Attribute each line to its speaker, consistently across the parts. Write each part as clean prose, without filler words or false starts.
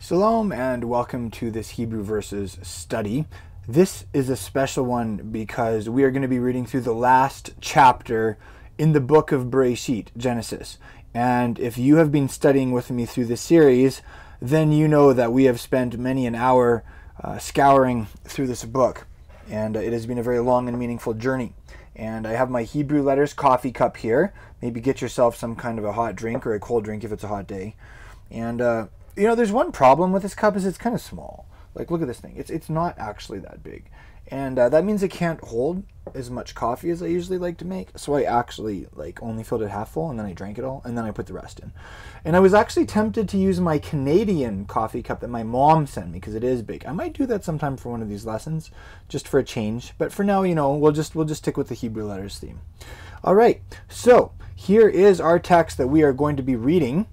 Speaker 1: Shalom and welcome to this Hebrew verses study. This is a special one because we are going to be reading through the last chapter in the book of Bereshit, Genesis. And if you have been studying with me through this series, then you know that we have spent many an hour scouring through this book. And it has been a very long and meaningful journey. And I have my Hebrew letters coffee cup here. Maybe get yourself some kind of a hot drink or a cold drink if it's a hot day. And you know, there's one problem with this cup is it's kind of small. Like, look at this thing. It's not actually that big. And that means it can't hold as much coffee as I usually like to make. So I actually, only filled it half full, and then I drank it all, and then I put the rest in. And I was actually tempted to use my Canadian coffee cup that my mom sent me, because it is big. I might do that sometime for one of these lessons, just for a change. But for now, you know, we'll just stick with the Hebrew letters theme. All right. So here is our text that we are going to be reading.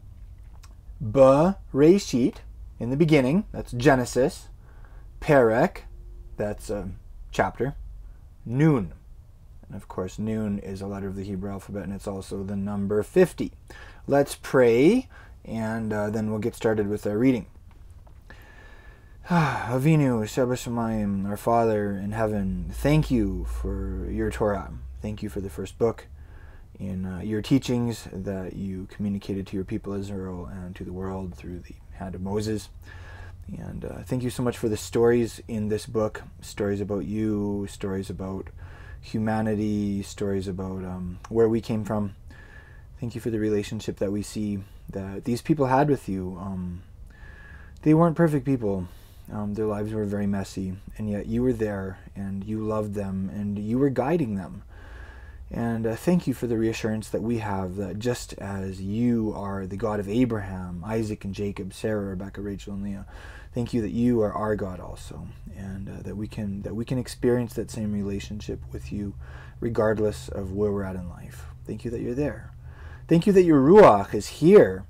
Speaker 1: Bereshit, in the beginning, that's Genesis. Perek, that's chapter. Nun, and of course Nun is a letter of the Hebrew alphabet, and it's also the number 50. Let's pray, and then we'll get started with our reading. Avinu Shebashamayim, our Father in heaven, thank you for your Torah. Thank you for the first book in your teachings that you communicated to your people Israel and to the world through the hand of Moses. And thank you so much for the stories in this book, stories about you, stories about humanity, stories about where we came from. Thank you for the relationship that we see that these people had with you. They weren't perfect people. Their lives were very messy, and yet you were there, and you loved them, and you were guiding them. And thank you for the reassurance that we have that just as you are the God of Abraham, Isaac, and Jacob, Sarah, Rebecca, Rachel, and Leah, thank you that you are our God also, and that we can experience that same relationship with you regardless of where we're at in life. Thank you that you're there. Thank you that your Ruach is here,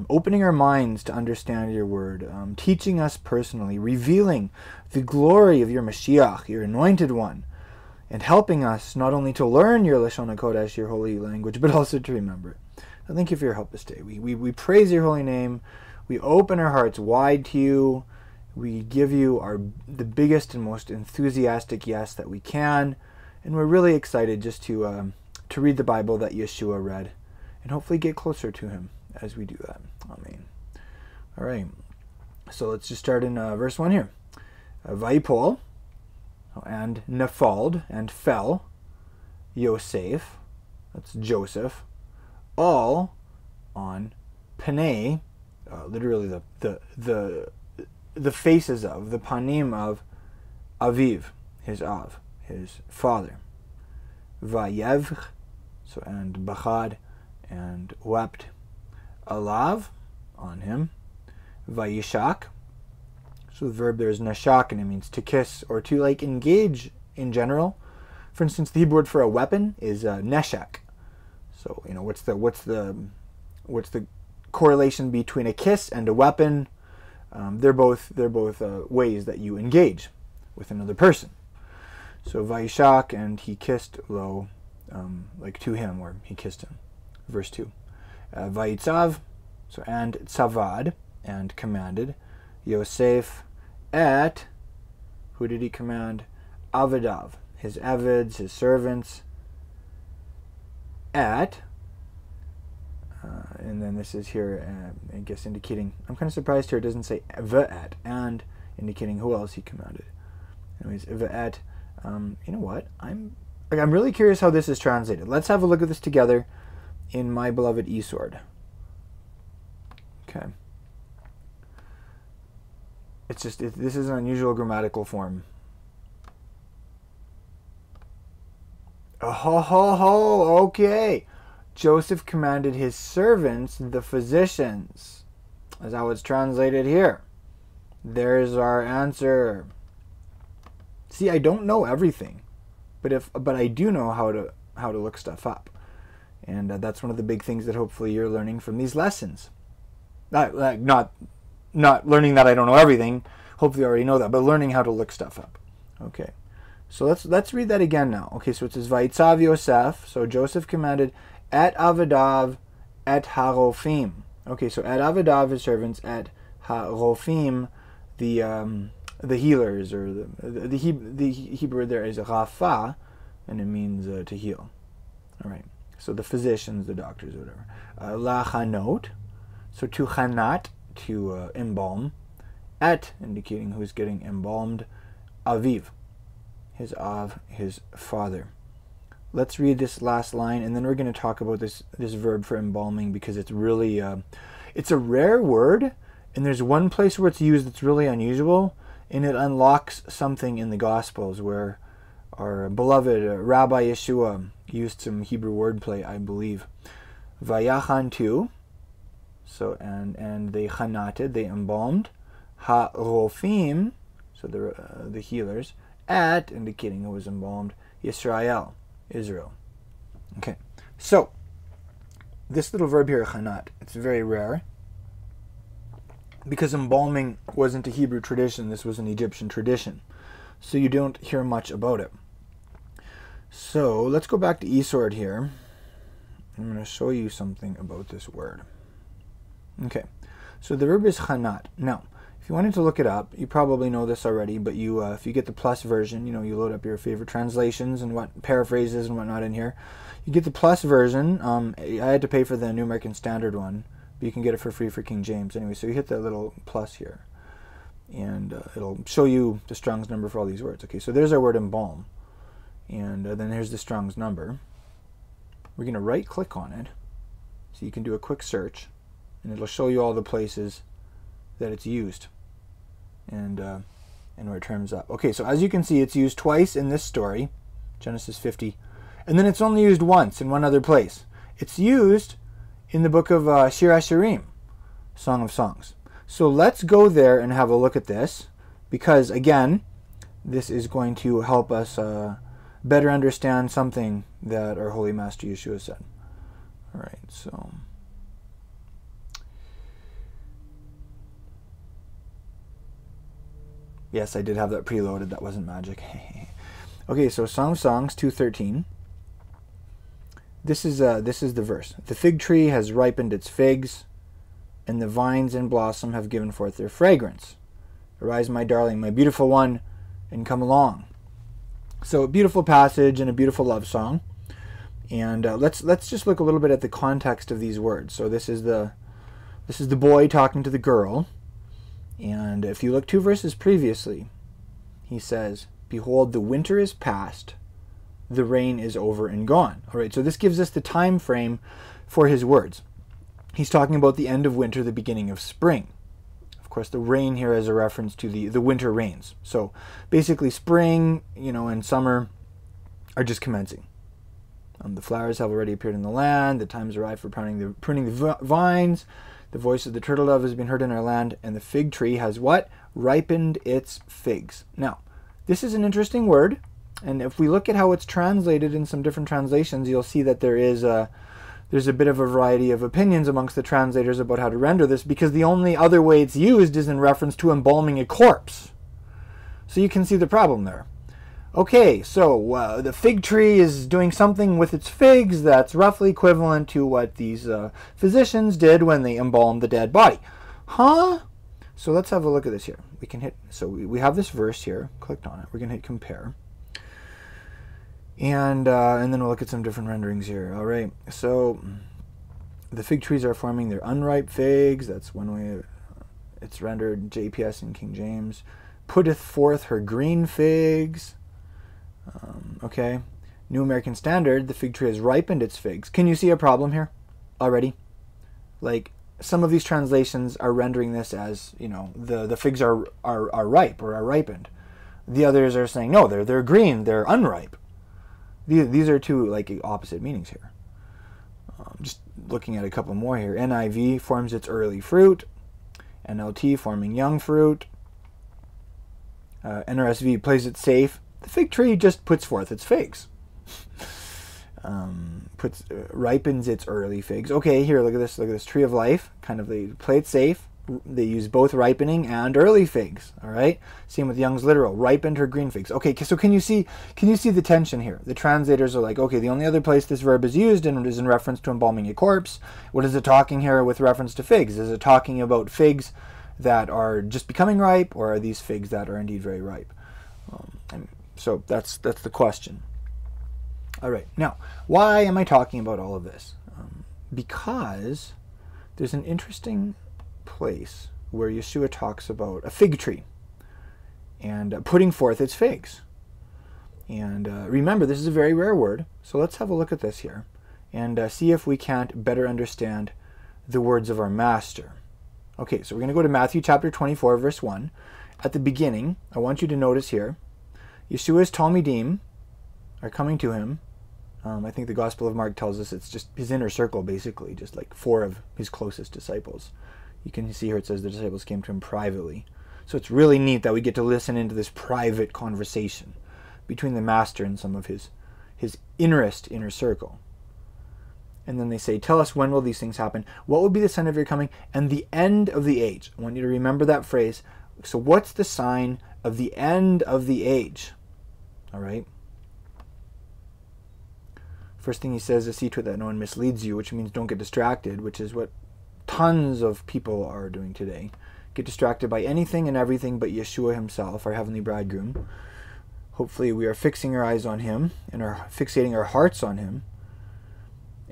Speaker 1: opening our minds to understand your word, teaching us personally, revealing the glory of your Mashiach, your anointed one, and helping us not only to learn your Lashon HaKodesh, your holy language, but also to remember it. So thank you for your help this day. We praise your holy name. We open our hearts wide to you. We give you the biggest and most enthusiastic yes that we can. And we're really excited just to read the Bible that Yeshua read and hopefully get closer to him as we do that. Amen. All right. So let's just start in verse 1 here. Vayipol, and nafald, and fell, Yosef, that's Joseph, all on Panei, literally the faces of, the panim of Aviv, his Av, his father. Vayevch, so and bachad, and wept, alav, on him. Vayishak, so the verb there is nashak, and it means to kiss or to engage in general. For instance, the Hebrew word for a weapon is neshek. So you know what's the correlation between a kiss and a weapon? They're both ways that you engage with another person. So vayishak, and he kissed lo, to him, or he kissed him. Verse 2. Vayitzav, so and tzavad, and commanded. Yosef et, who did he command? Avadav, his avids, his servants. At, and then this is here, I guess indicating, I'm kind of surprised here it doesn't say v'et, and indicating who else he commanded. Anyways, v'et, you know what? I'm really curious how this is translated. Let's have a look at this together in my beloved eSword. Okay. This is an unusual grammatical form. Oh, okay. Joseph commanded his servants, the physicians. That's how it's translated here. There's our answer. See, I don't know everything, but I do know how to look stuff up, and that's one of the big things that hopefully you're learning from these lessons. Not learning that I don't know everything. Hopefully you already know that, but learning how to look stuff up. Okay. So let's read that again now. Okay, so it says Vayitzav Yosef. So Joseph commanded et Avadav et Harofim. Okay, so et Avadav his servants, et Ha-rofim, the healers, or the Hebrew word there is rafa, and it means to heal. All right. So the physicians, the doctors, whatever. La-chanot, so to chanat, to embalm. Et, indicating who's getting embalmed. Aviv, his av, his father. Let's read this last line, and then we're going to talk about this verb for embalming, because it's really, it's a rare word, and there's one place where it's used that's really unusual, and it unlocks something in the Gospels where our beloved Rabbi Yeshua used some Hebrew wordplay, I believe. Vayachantu, so and they chanated, they embalmed. Ha-rofim, so the healers. At, indicating who was embalmed. Yisrael, Israel. Okay, so this little verb here, chanat, it's very rare, because embalming wasn't a Hebrew tradition, this was an Egyptian tradition. So you don't hear much about it. So let's go back to Esort here. I'm going to show you something about this word. Okay, so the verb is chanat. Now, if you wanted to look it up, you probably know this already, but you, if you get the plus version, you load up your favorite translations and what paraphrases and whatnot in here. You get the plus version. I had to pay for the New American Standard one, but you can get it for free for King James. Anyway, so you hit that little plus here, and it'll show you the Strong's number for all these words. Okay, so there's our word embalm, and then here's the Strong's number. We're going to right-click on it, so you can do a quick search, and it'll show you all the places that it's used, and where it turns up. Okay, so as you can see, it's used twice in this story, Genesis 50, and then it's only used once in one other place. It's used in the book of Shir HaShirim, Song of Songs. So let's go there and have a look at this, because again, this is going to help us better understand something that our Holy Master Yeshua said. All right, so yes, I did have that preloaded. That wasn't magic. Okay, so Song of Songs 2:13. This is the verse. The fig tree has ripened its figs, and the vines in blossom have given forth their fragrance. Arise, my darling, my beautiful one, and come along. So a beautiful passage and a beautiful love song. And let's just look a little bit at the context of these words. So this is the boy talking to the girl. And if you look 2 verses previously, he says, "Behold, the winter is past, the rain is over and gone." All right, so this gives us the time frame for his words. He's talking about the end of winter, the beginning of spring. Of course, the rain here is a reference to the winter rains. So basically spring, and summer are just commencing. The flowers have already appeared in the land. The time's arrived for pruning the vines. The voice of the turtle dove has been heard in our land, and the fig tree has what? Ripened its figs. Now, this is an interesting word, and if we look at how it's translated in some different translations, you'll see that there's a bit of a variety of opinions amongst the translators about how to render this, because the only other way it's used is in reference to embalming a corpse. So you can see the problem there. Okay, so the fig tree is doing something with its figs that's roughly equivalent to what these physicians did when they embalmed the dead body. Huh? So let's have a look at this here. We can hit, so we have this verse here, clicked on it. We're going to hit compare. And then we'll look at some different renderings here. All right, so the fig trees are forming their unripe figs. That's one way it's rendered, JPS in King James. Putteth forth her green figs. Okay, New American Standard, the fig tree has ripened its figs. Can you see a problem here already? Like, some of these translations are rendering this as, the figs are ripe or are ripened. The others are saying, no, they're green, they're unripe. These are two, opposite meanings here. Just looking at a couple more here. NIV forms its early fruit. NLT forming young fruit. NRSV plays it safe. The fig tree just puts forth its figs. Ripens its early figs. Okay, here, look at this tree of life. They play it safe. They use both ripening and early figs. All right. Same with Young's literal. Ripened her green figs. Okay, so can you see the tension here? The translators are like, okay, the only other place this verb is used is in reference to embalming a corpse. What is it talking here with reference to figs? Is it talking about figs that are just becoming ripe, or are these figs that are indeed very ripe? And so that's the question. All right, now, why am I talking about all of this? Because there's an interesting place where Yeshua talks about a fig tree and putting forth its figs. And remember, this is a very rare word, so let's have a look at this here and see if we can't better understand the words of our Master. Okay, so we're going to go to Matthew chapter 24, verse 1. At the beginning, I want you to notice here, Yeshua's Talmidim are coming to him. I think the Gospel of Mark tells us it's just his inner circle, basically, just like 4 of his closest disciples. You can see here it says the disciples came to him privately. So it's really neat that we get to listen into this private conversation between the Master and some of his inner circle. And then they say, tell us, when will these things happen? What will be the sign of your coming and the end of the age? I want you to remember that phrase. So what's the sign of the end of the age? All right. First thing he says is, see to it that no one misleads you, which means don't get distracted, which is what tons of people are doing today. Get distracted by anything and everything but Yeshua himself, our heavenly bridegroom. Hopefully we are fixing our eyes on him and are fixating our hearts on him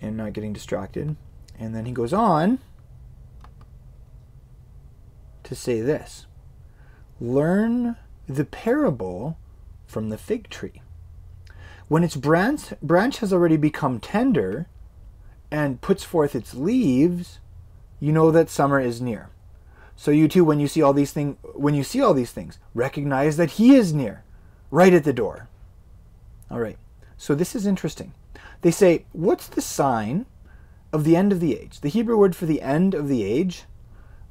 Speaker 1: and not getting distracted. And then he goes on to say this: learn the parable from the fig tree. When its branch has already become tender and puts forth its leaves, you know that summer is near. So you too, when you see all these things, recognize that he is near, right at the door. All right. So this is interesting. They say, what's the sign of the end of the age? The Hebrew word for the end of the age,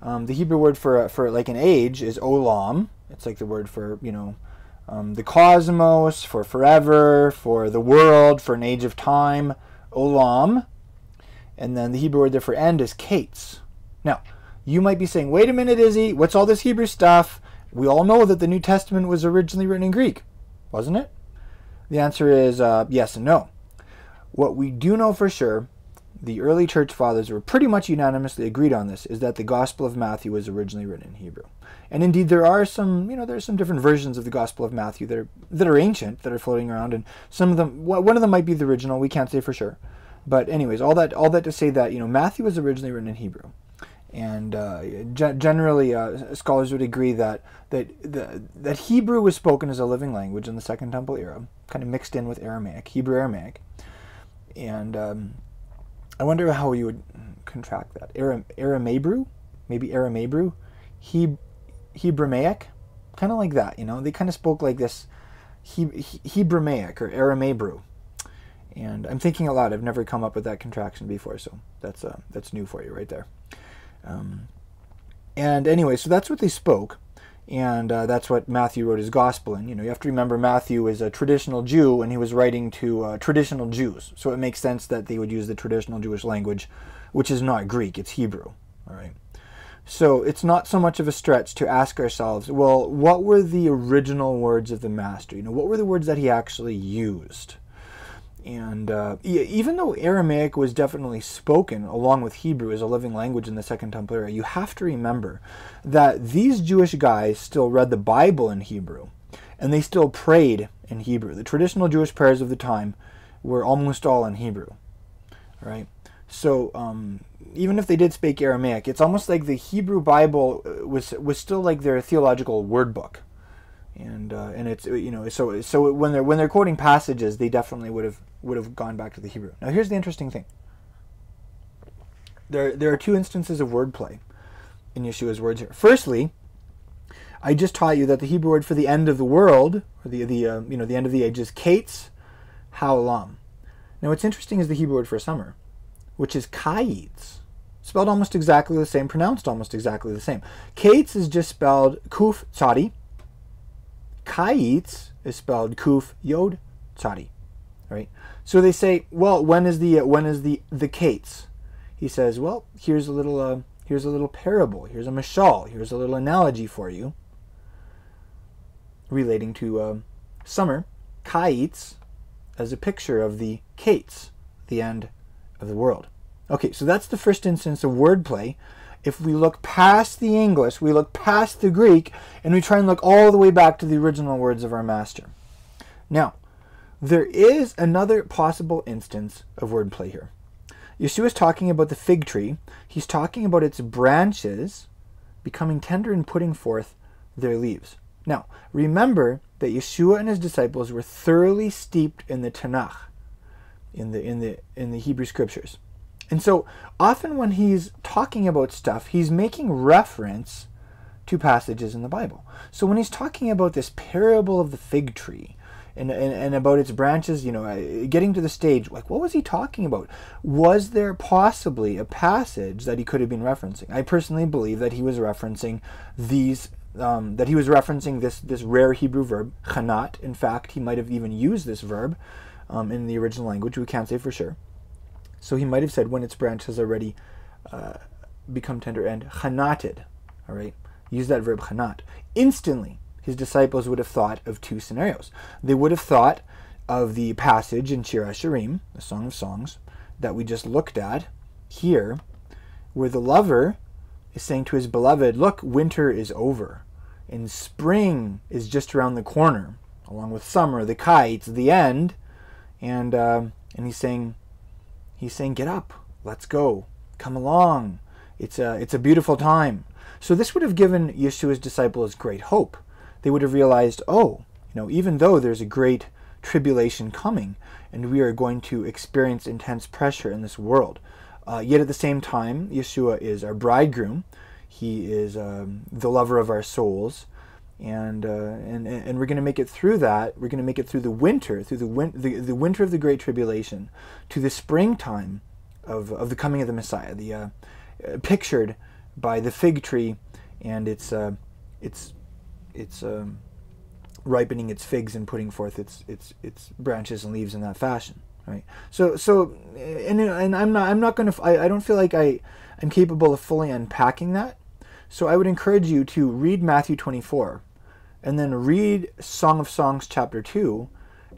Speaker 1: the Hebrew word for like an age is olam. It's like the word for, the cosmos, for forever, for the world, for an age of time, olam. And then the Hebrew word there for end is kates. Now, you might be saying, wait a minute, Izzy, what's all this Hebrew stuff? We all know that the New Testament was originally written in Greek, wasn't it? The answer is yes and no. What we do know for sure, the early church fathers were pretty much unanimously agreed on this, is that the Gospel of Matthew was originally written in Hebrew. And indeed there are some, there's some different versions of the Gospel of Matthew that are ancient, that are floating around, and some of them, one of them might be the original, we can't say for sure. But anyways, all that to say that, Matthew was originally written in Hebrew. And generally, scholars would agree that Hebrew was spoken as a living language in the Second Temple era, kind of mixed in with Aramaic, Hebrew Aramaic. And I wonder how you would contract that. Aramabru? Maybe Aramabru? Hebraic? Kind of like that, They kind of spoke like this Hebraic or Aramabru. And I'm thinking a lot. I've never come up with that contraction before, so that's new for you right there. And anyway, so that's what they spoke, and that's what Matthew wrote his gospel in. You have to remember Matthew is a traditional Jew, and he was writing to traditional Jews, so it makes sense that they would use the traditional Jewish language, which is not Greek, it's Hebrew. All right. So it's not so much of a stretch to ask ourselves, well, what were the original words of the Master? What were the words that he actually used? And even though Aramaic was definitely spoken along with Hebrew as a living language in the Second Temple era, you have to remember that these Jewish guys still read the Bible in Hebrew, and they still prayed in Hebrew. The traditional Jewish prayers of the time were almost all in Hebrew, right? So even if they did speak Aramaic, it's almost like the Hebrew Bible was still like their theological word book. And it's so when they're quoting passages, they definitely would have gone back to the Hebrew. Now here's the interesting thing. There are 2 instances of wordplay in Yeshua's words here. Firstly, I just taught you that the Hebrew word for the end of the world, or the end of the age, is kates haolam. Now what's interesting is the Hebrew word for summer, which is kaitz, spelled almost exactly the same, pronounced almost exactly the same. Kaitz is just spelled kuf tzadi. Kaitz is spelled kuf yod tzadi, right? So they say, well, when is the kates? He says, well, here's a little parable. Here's a mashal. Here's a little analogy for you, relating to summer. Kaitz as a picture of the kates, the end of the world. Okay, so that's the first instance of wordplay. if we look past the English, we look past the Greek, and we try and look all the way back to the original words of our Master. Now, there is another possible instance of wordplay here. Yeshua is talking about the fig tree. He's talking about its branches becoming tender and putting forth their leaves. Now, remember that Yeshua and his disciples were thoroughly steeped in the Tanakh, in the Hebrew Scriptures. And so, often when he's talking about stuff, he's making reference to passages in the Bible. So when he's talking about this parable of the fig tree, and about its branches, getting to the stage, like, what was he talking about? Was there possibly a passage that he could have been referencing? I personally believe that he was referencing this rare Hebrew verb, chanat. In fact, he might have even used this verb in the original language. We can't say for sure. So he might have said, when its branch has already become tender and chanated. All right, use that verb chanat. Instantly, his disciples would have thought of two scenarios. They would have thought of the passage in Shir HaShirim, the Song of Songs, that we just looked at here, where the lover is saying to his beloved, look, winter is over, and spring is just around the corner, along with summer, the kites, the end, and he's saying, get up, let's go, come along, it's a beautiful time. So this would have given Yeshua's disciples great hope. They would have realized, even though there's a great tribulation coming, and we are going to experience intense pressure in this world, yet at the same time, Yeshua is our bridegroom. He is the lover of our souls, and we're going to make it through that. We're going to make it through the winter, the winter of the great tribulation, to the springtime of the coming of the Messiah, the pictured by the fig tree and its ripening its figs and putting forth its branches and leaves in that fashion, right? And I'm not going to. I don't feel like I'm capable of fully unpacking that. So I would encourage you to read Matthew 24, and then read Song of Songs chapter 2,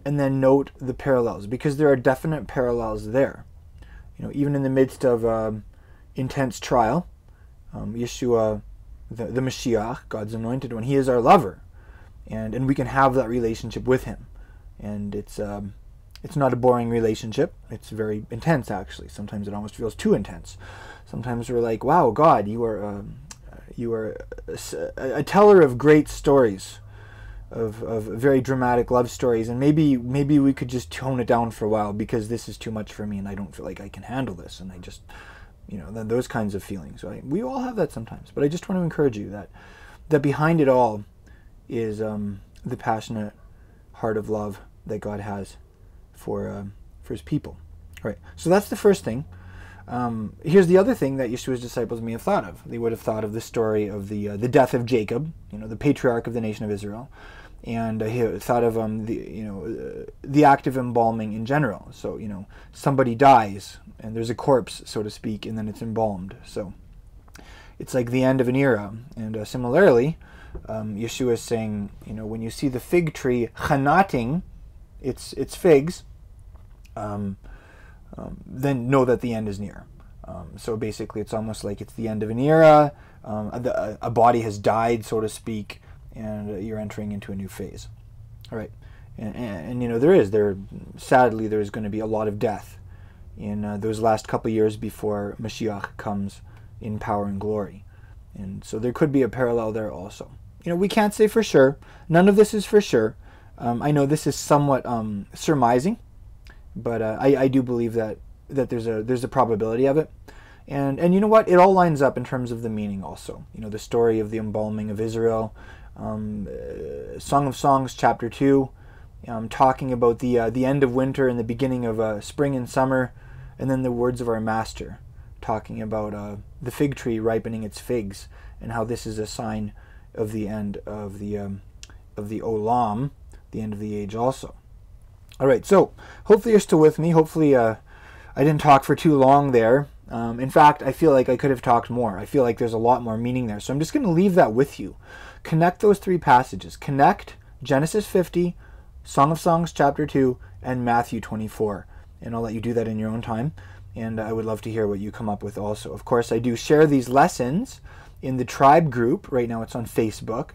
Speaker 1: and then note the parallels, because there are definite parallels there. Even in the midst of intense trial, Yeshua, the Mashiach, God's anointed one, he is our lover, and we can have that relationship with him, and it's not a boring relationship. It's very intense, actually. Sometimes it almost feels too intense. Sometimes we're like, wow, God, you are a teller of great stories, of very dramatic love stories, and maybe we could just tone it down for a while, because this is too much for me and I don't feel like I can handle this, and I just, those kinds of feelings, right? We all have that sometimes, but I just want to encourage you that behind it all is the passionate heart of love that God has for his people. All right, so that's the first thing. Here's the other thing that Yeshua's disciples may have thought of. They would have thought of the story of the death of Jacob, the patriarch of the nation of Israel, and he thought of the act of embalming in general. So somebody dies and there's a corpse, so to speak, and then it's embalmed. So it's like the end of an era. And similarly, Yeshua is saying, when you see the fig tree chanating its figs, then know that the end is near. So basically, it's almost like it's the end of an era. A body has died, so to speak, and you're entering into a new phase. All right, and sadly there's going to be a lot of death in those last couple of years before Mashiach comes in power and glory, and so there could be a parallel there also. We can't say for sure. None of this is for sure. I know this is somewhat surmising, but I do believe that there's a probability of it, and you know what? It all lines up in terms of the meaning also. The story of the embalming of Israel, Song of Songs chapter 2, talking about the end of winter and the beginning of spring and summer, and then the words of our Master talking about the fig tree ripening its figs, and how this is a sign of the end of the Olam, the end of the age also. All right, so hopefully you're still with me. Hopefully I didn't talk for too long there. In fact, I feel like I could have talked more. I feel like there's a lot more meaning there. So I'm just going to leave that with you. Connect those three passages. Connect Genesis 50, Song of Songs chapter 2, and Matthew 24. And I'll let you do that in your own time. and I would love to hear what you come up with also. Of course, I do share these lessons in the tribe group. Right now it's on Facebook.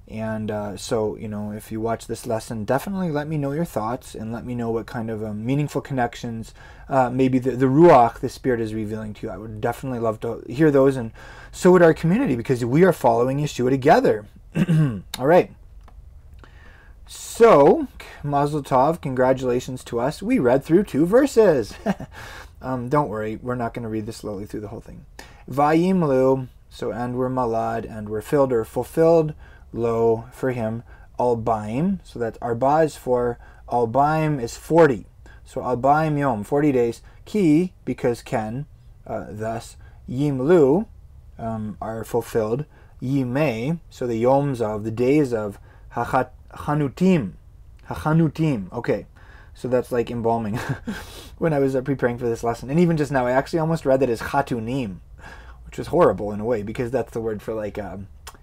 Speaker 1: And so, if you watch this lesson, definitely let me know your thoughts and let me know what kind of meaningful connections maybe the Ruach, the Spirit, is revealing to you. I would definitely love to hear those, and so would our community, because we are following Yeshua together. All right. So, Mazel Tov, congratulations to us. We read through 2 verses. Don't worry, we're not going to read this slowly through the whole thing. Vayimlu, so and we're malad, and we're filled or fulfilled, lo, for him, albaim, so that's arba is 4, albaim is 40. So albaim yom, 40 days, ki, because ken, thus, yimlu, are fulfilled, yimei, so the yoms of, the days of, hachanutim, okay, so that's like embalming. When I was preparing for this lesson, and even just now, I actually almost read that as chatunim, which was horrible in a way, because that's the word for like,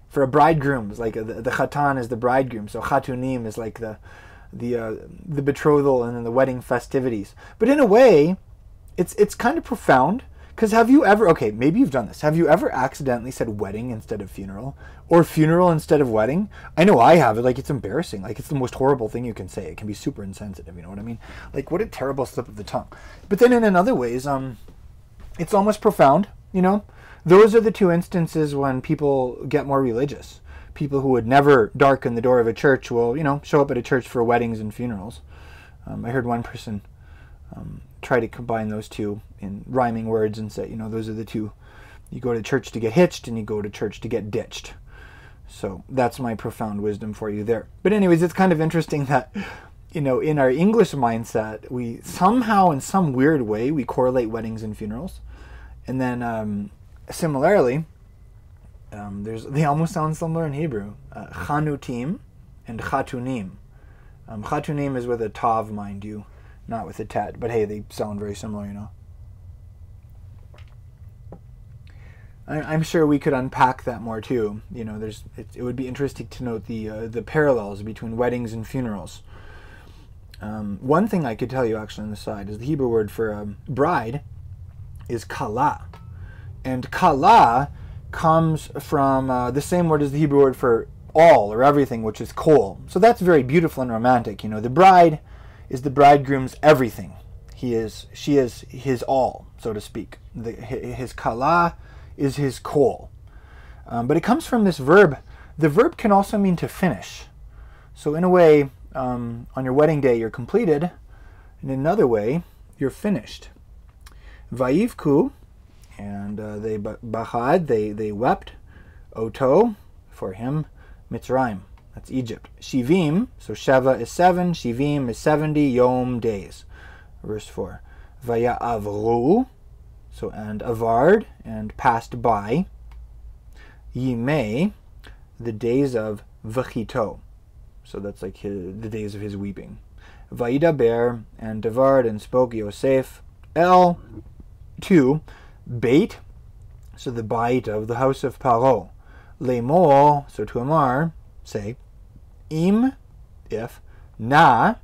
Speaker 1: for a bridegroom. It's like the chatan is the bridegroom, so chatunim is like the betrothal and then the wedding festivities. But in a way, it's kind of profound, because have you ever, okay, maybe you've done this, have you ever accidentally said wedding instead of funeral, or funeral instead of wedding? I know I have. Like, it's embarrassing. Like, it's the most horrible thing you can say. It can be super insensitive, you know what I mean? Like, what a terrible slip of the tongue. But then in other ways, it's almost profound, Those are the 2 instances when people get more religious. People who would never darken the door of a church will, show up at a church for weddings and funerals. I heard one person try to combine those 2 in rhyming words and say, those are the 2. You go to church to get hitched, and you go to church to get ditched. So that's my profound wisdom for you there. But anyways, it's kind of interesting that, in our English mindset, we somehow, in some weird way, we correlate weddings and funerals. And then, similarly, they almost sound similar in Hebrew. Chanutim and chatunim. Chatunim is with a tav, mind you, not with a tet. But hey, they sound very similar, I'm sure we could unpack that more too. It would be interesting to note the parallels between weddings and funerals. One thing I could tell you actually on the side is the Hebrew word for bride is kala. And kala comes from the same word as the Hebrew word for all or everything, which is kol. So that's very beautiful and romantic. The bride is the bridegroom's everything. She is his all, so to speak. His kala is his kol. But it comes from this verb. The verb can also mean to finish. So in a way, on your wedding day, you're completed. And in another way, you're finished. Vayivku, and they bachad, they wept. Oto, for him, Mitzrayim, that's Egypt. Shivim, so Sheva is 7, Shivim is 70 yom days. Verse 4. Vaya'avru, so and avard, and passed by. Yimei, the days of vachito, so that's like the days of his weeping. Vayidaber, and davard, and spoke Yosef. El, 2, Beit, so the bait of the house of Paro. Lemor, so to Amar, say, Im, if, Na,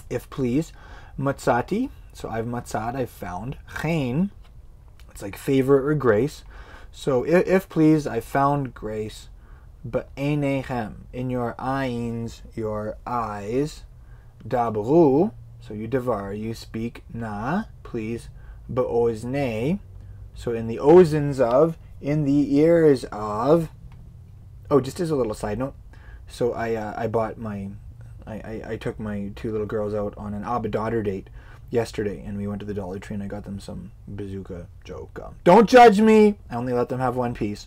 Speaker 1: if please, Matzati, so I've matzat, I've found, Chain, it's like favor or grace. So if please, I found grace, but Einechem, in your eyes, your eyes, Dabru, so you devar, you speak, Na, please, Be'oznei, so in the ozens of, in the ears of. Oh, just as a little side note, so I bought I took my 2 little girls out on an Abba-daughter date yesterday, and we went to the Dollar Tree, and I got them some bazooka joke gum. Don't judge me! I only let them have 1 piece.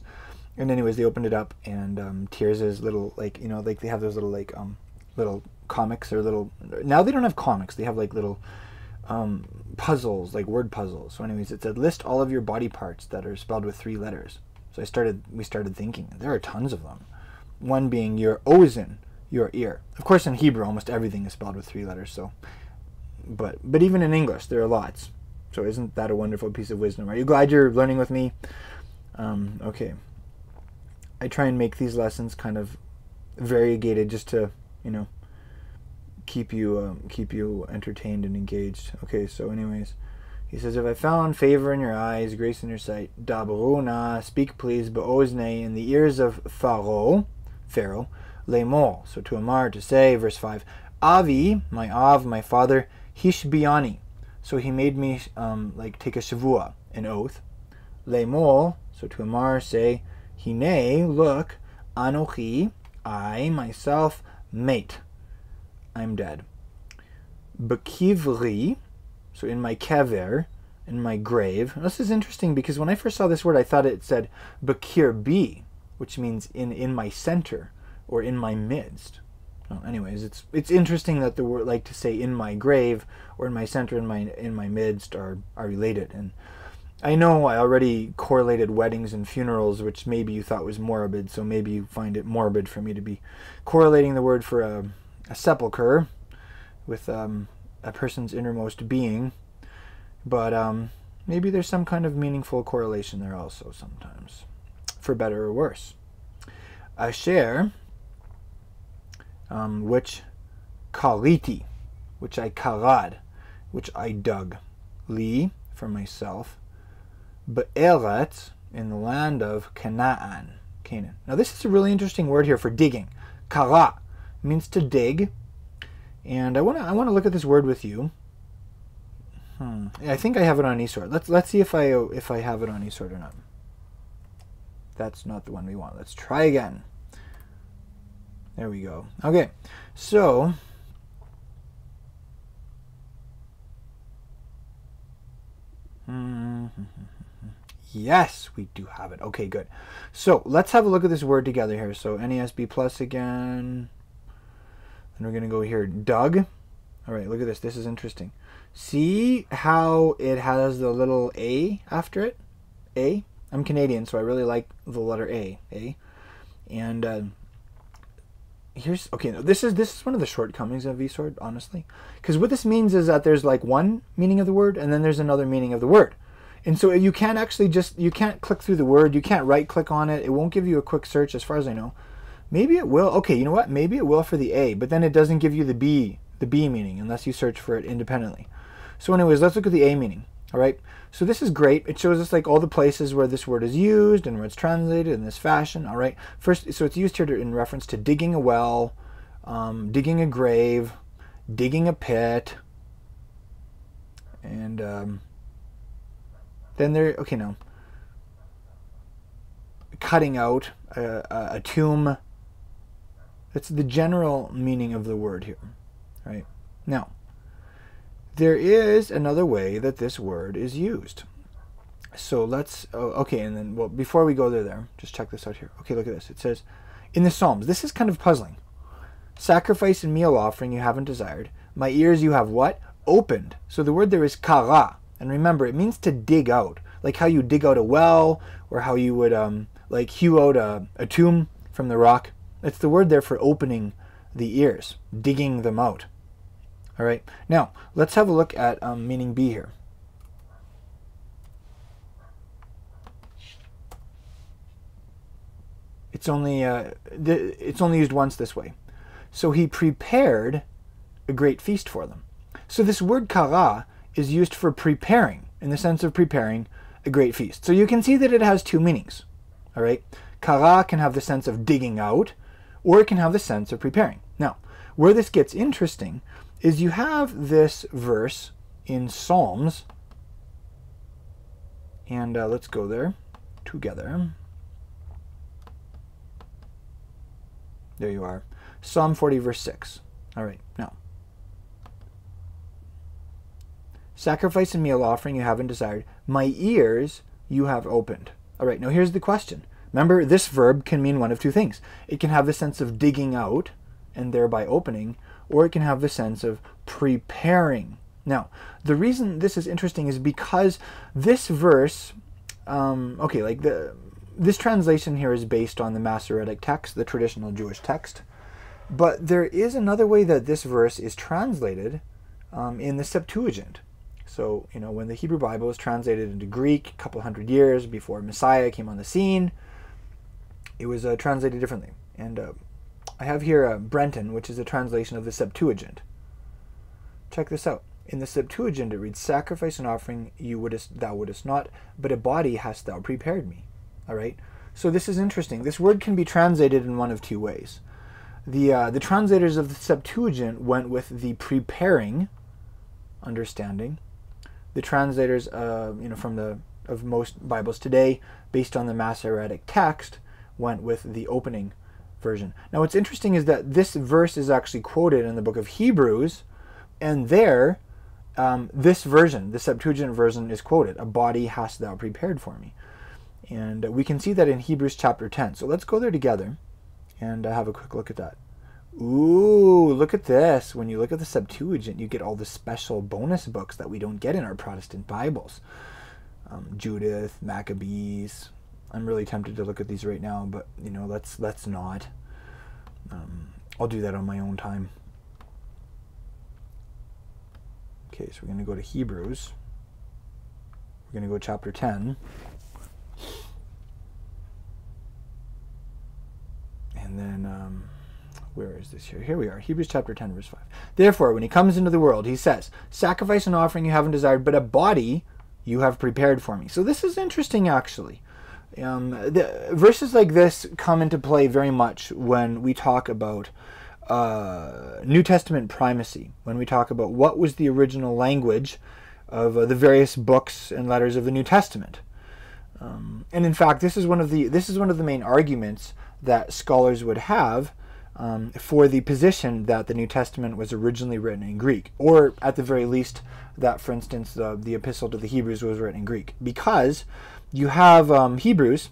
Speaker 1: And anyways, they opened it up, and Tears' little, like, like they have those little, like, little comics, or little, now they don't have comics, they have, like, little puzzles, like word puzzles. So anyways, it said, list all of your body parts that are spelled with 3 letters. So we started thinking, there are tons of them. One being your ozen, your ear. Of course, in Hebrew, almost everything is spelled with 3 letters, so. But even in English, there are lots. So isn't that a wonderful piece of wisdom? Are you glad you're learning with me? Okay. I try and make these lessons kind of variegated, just to, keep you entertained and engaged. Okay, so anyways, He says, if I found favor in your eyes, grace in your sight, dabruna, speak please, be'ozne, in the ears of Pharaoh, lemor, so to Amar, to say, verse 5, Avi, my father, hishbiani, so he made me take a shavua, an oath, lemor, so to Amar, say, hine, look, anochi, I, myself, mate, I'm dead. Bekivri, so in my kever, in my grave. And this is interesting because when I first saw this word, I thought it said bekirbi, which means in my center or in my midst. Well, anyways, it's interesting that the word, like to say in my grave or in my center, in my midst are related. And I know I already correlated weddings and funerals, which maybe you thought was morbid, so maybe you find it morbid for me to be correlating the word for a sepulcher with a person's innermost being, but maybe there's some kind of meaningful correlation there also sometimes, for better or worse. Asher, which kaliti, which I karad, which I dug, li, for myself, be'eretz, in the land of Canaan. Now this is a really interesting word here for digging. Kara means to dig. And I want to look at this word with you. I think I have it on eSword. Let's see if I have it on eSword or not. That's not the one we want. Let's try again. There we go. Okay, so yes, we do have it. Okay, good. So let's have a look at this word together here. So NASB plus again. And we're going to go here, dug. All right, look at this. This is interesting. See how it has the little A after it? A. I'm Canadian, so I really like the letter A. A. And here's, okay, this is one of the shortcomings of eSword, honestly. Because what this means is that there's like one meaning of the word, and then there's another meaning of the word. And so you can't actually you can't click through the word. You can't right-click on it. It won't give you a quick search as far as I know. Maybe it will. Okay, you know what? Maybe it will for the A, but then it doesn't give you the B meaning unless you search for it independently. So anyways, let's look at the A meaning. All right. So this is great. It shows us like all the places where this word is used and where it's translated in this fashion. All right. First, so it's used here in reference to digging a well, digging a grave, digging a pit, and then there. Okay, now cutting out a tomb. That's the general meaning of the word here, right? Now, there is another way that this word is used. So let's, okay, and then, well, before we go there, just check this out here. Okay, look at this. It says, in the Psalms, this is kind of puzzling. Sacrifice and meal offering you haven't desired. My ears you have what? Opened. So the word there is kara. And remember, it means to dig out. Like how you dig out a well, or how you would, like hew out a tomb from the rock. It's the word there for opening the ears, digging them out. All right. Now, let's have a look at meaning B here. It's only used once this way. So he prepared a great feast for them. So this word kara is used for preparing, in the sense of preparing a great feast. So you can see that it has two meanings. All right. Kara can have the sense of digging out, or it can have the sense of preparing. Now, where this gets interesting is you have this verse in Psalms, and let's go there together. There you are. Psalm 40, verse 6. All right, now. Sacrifice and meal offering you haven't desired. My ears you have opened. All right, now here's the question. Remember, this verb can mean one of two things. It can have the sense of digging out and thereby opening, or it can have the sense of preparing. Now, the reason this is interesting is because this verse, this translation here is based on the Masoretic text, the traditional Jewish text, but there is another way that this verse is translated in the Septuagint. So, you know, when the Hebrew Bible was translated into Greek a couple hundred years before Messiah came on the scene, it was translated differently. And I have here Brenton, which is a translation of the Septuagint. Check this out. In the Septuagint it reads, sacrifice and offering thou wouldest not, but a body hast thou prepared me. All right? So this is interesting. This word can be translated in one of two ways. The translators of the Septuagint went with the preparing understanding. The translators, of most Bibles today, based on the Masoretic text, went with the opening version. Now, what's interesting is that this verse is actually quoted in the book of Hebrews, and there, this version, the Septuagint version, is quoted. A body hast thou prepared for me. And we can see that in Hebrews chapter 10. So let's go there together and have a quick look at that. Ooh, look at this. When you look at the Septuagint, you get all the special bonus books that we don't get in our Protestant Bibles. Judith, Maccabees. I'm really tempted to look at these right now, but let's not. I'll do that on my own time. Okay, so we're going to go to Hebrews. We're going to go chapter 10. And then, where is this here? Here we are, Hebrews chapter 10, verse 5. Therefore, when he comes into the world, he says, sacrifice and offering you haven't desired, but a body you have prepared for me. So this is interesting, actually. The verses like this come into play very much when we talk about New Testament primacy, when we talk about what was the original language of the various books and letters of the New Testament. And in fact, this is one of the main arguments that scholars would have for the position that the New Testament was originally written in Greek, or at the very least that, for instance, the Epistle to the Hebrews was written in Greek, because you have Hebrews,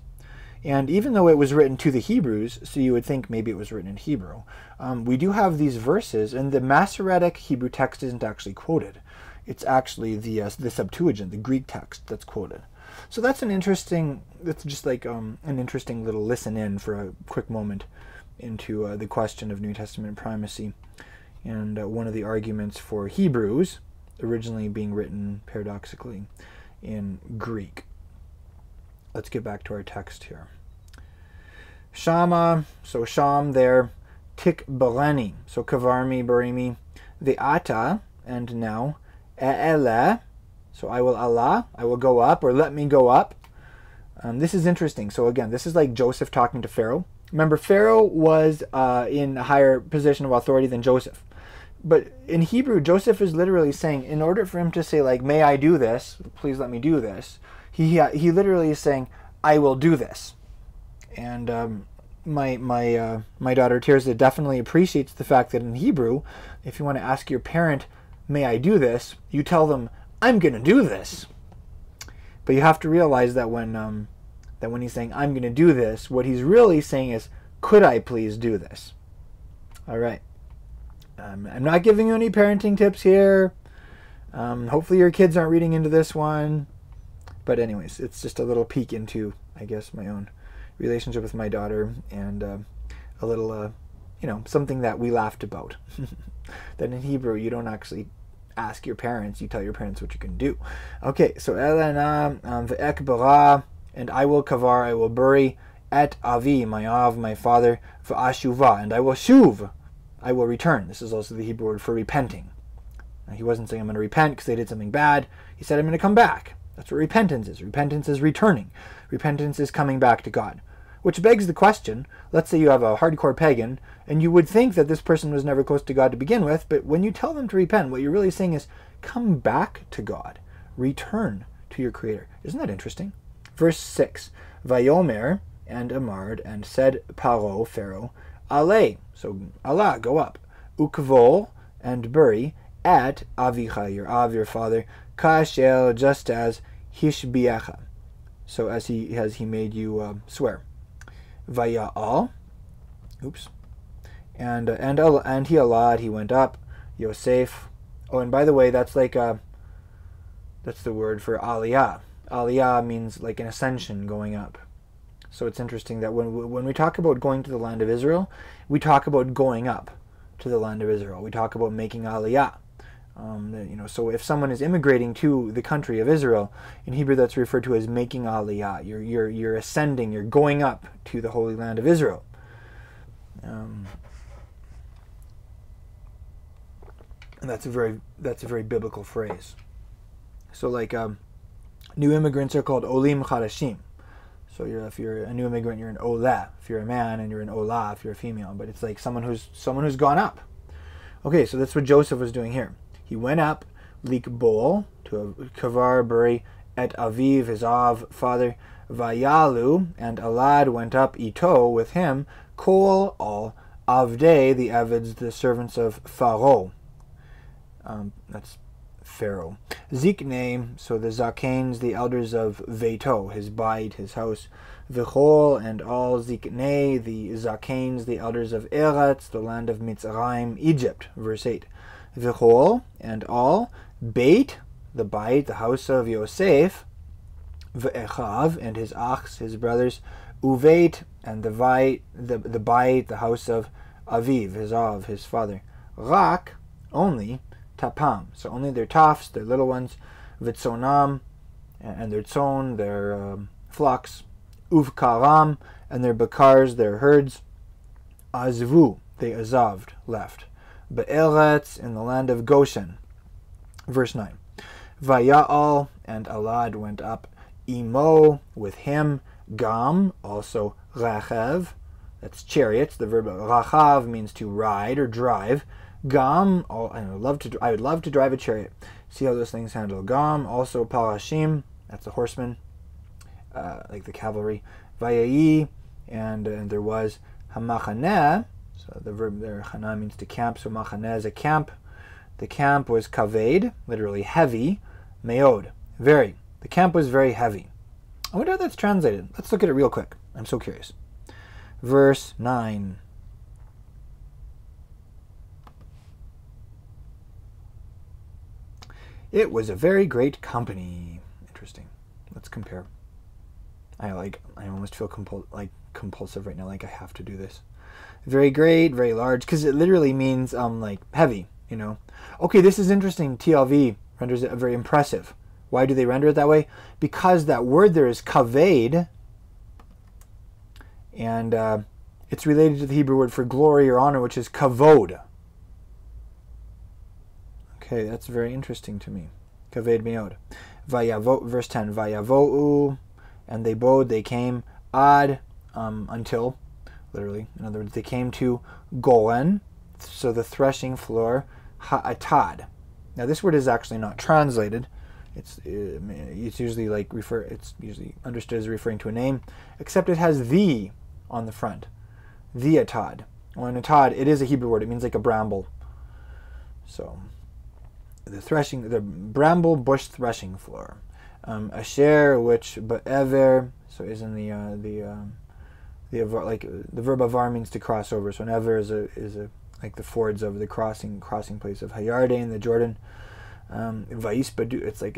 Speaker 1: and even though it was written to the Hebrews, so you would think maybe it was written in Hebrew, we do have these verses, and the Masoretic Hebrew text isn't actually quoted. It's actually the Septuagint, the Greek text, that's quoted. So that's just like an interesting little listen in for a quick moment into the question of New Testament primacy, and one of the arguments for Hebrews originally being written paradoxically in Greek. Let's get back to our text here. Shama, so Sham there, Tik Barani, so Kavarmi, Barimi, the Ata, and now, E'ele, so I will go up, or let me go up. This is interesting. So again, this is like Joseph talking to Pharaoh. Remember, Pharaoh was in a higher position of authority than Joseph. But in Hebrew, Joseph is literally saying, in order for him to say, like, may I do this, please let me do this, he literally is saying, I will do this. And my daughter Tirza definitely appreciates the fact that in Hebrew, if you want to ask your parent, may I do this, you tell them, I'm going to do this. But you have to realize that when he's saying, I'm going to do this, what he's really saying is, could I please do this? All right. I'm not giving you any parenting tips here. Hopefully your kids aren't reading into this one. But anyways, it's just a little peek into, I guess, my own relationship with my daughter, and a little, something that we laughed about. That in Hebrew, you don't actually ask your parents, you tell your parents what you can do. Okay, so Elena, ve'ek bara, and I will kavar, I will bury, et avi, my father, ve'ashuva, and I will shuv, I will return. This is also the Hebrew word for repenting. Now, he wasn't saying I'm going to repent because they did something bad. He said I'm going to come back. That's what repentance is. Repentance is returning. Repentance is coming back to God. Which begs the question, let's say you have a hardcore pagan, and you would think that this person was never close to God to begin with, but when you tell them to repent, what you're really saying is, come back to God. Return to your Creator. Isn't that interesting? Verse 6, Vayomer, and Amard, and said Paro, Pharaoh, Ale, so Allah, go up, Ukvol, and bury, at Avicha, your father, Kashel, just as Hishbiacha, so as he made you swear. Vaya'al, oops, and he allowed, he went up, Yosef. Oh, and by the way, that's like that's the word for aliyah. Aliyah means like an ascension, going up. So it's interesting that when we talk about going to the land of Israel, we talk about going up to the land of Israel. We talk about making aliyah. So if someone is immigrating to the country of Israel, in Hebrew that's referred to as making aliyah. You're ascending, you're going up to the Holy Land of Israel. And that's a very biblical phrase. So like new immigrants are called olim chadashim. So if you're a new immigrant, you're an olah. If you're a man, and you're an olah if you're a female. But it's like someone who's gone up. Okay, so that's what Joseph was doing here. He went up, likbol, to kavar bari et aviv, his father, vayalu, and Alad went up ito with him, kol all avdei, the avids, the servants of Pharaoh. That's Pharaoh. Zikne, so the Zakanes, the elders of Veto, his bite, his house. V'chol, and all Zikne, the Zakanes, the elders of Eretz, the land of Mitzrayim, Egypt. Verse 8. V'chol, and all. Beit, the bite, the house of Yosef. V'echav, and his achs, his brothers. Uveit, and the bite, the house of Aviv, his father. Rak, only. Tapam, so only their tafs, their little ones, vitzonam, and their tzon, their flocks, uvkaram, and their bakars, their herds, azvu, they azaved, left, be'eretz, in the land of Goshen. Verse 9, Vaya'al, and Alad went up, imo, with him, gam, also rachev, that's chariots, the verb rachav means to ride or drive, Gam, I would love to drive a chariot. See how those things handle. Gam, also parashim, that's the horsemen, like the cavalry. Vayayi, and there was hamachaneh, so the verb there, chana, means to camp, so machaneh is a camp. The camp was kaved, literally heavy, meod, very. The camp was very heavy. I wonder how that's translated. Let's look at it real quick. I'm so curious. Verse 9. It was a very great company. Interesting. Let's compare. I almost feel compulsive right now, like I have to do this. Very great, very large, because it literally means like heavy, you know. Okay, this is interesting. TLV renders it very impressive. Why do they render it that way? Because that word there is kaved, and it's related to the Hebrew word for glory or honor, which is kavod. Okay, that's very interesting to me. Kaved meod. Vayavo, verse 10. Vayavo'u, and they bowed, they came, ad, until, literally. In other words, they came to Golen, so the threshing floor, ha'atad. Now this word is actually not translated. It's usually it's usually understood as referring to a name, except it has the on the front. The atad. Well, an atad, it is a Hebrew word. It means like a bramble. So the bramble bush threshing floor. Asher, which be'ever, so is in the verb avar means to cross over. So an ever is a like the fords of the crossing place of Hayarden, the Jordan. Vaisbadu, it's like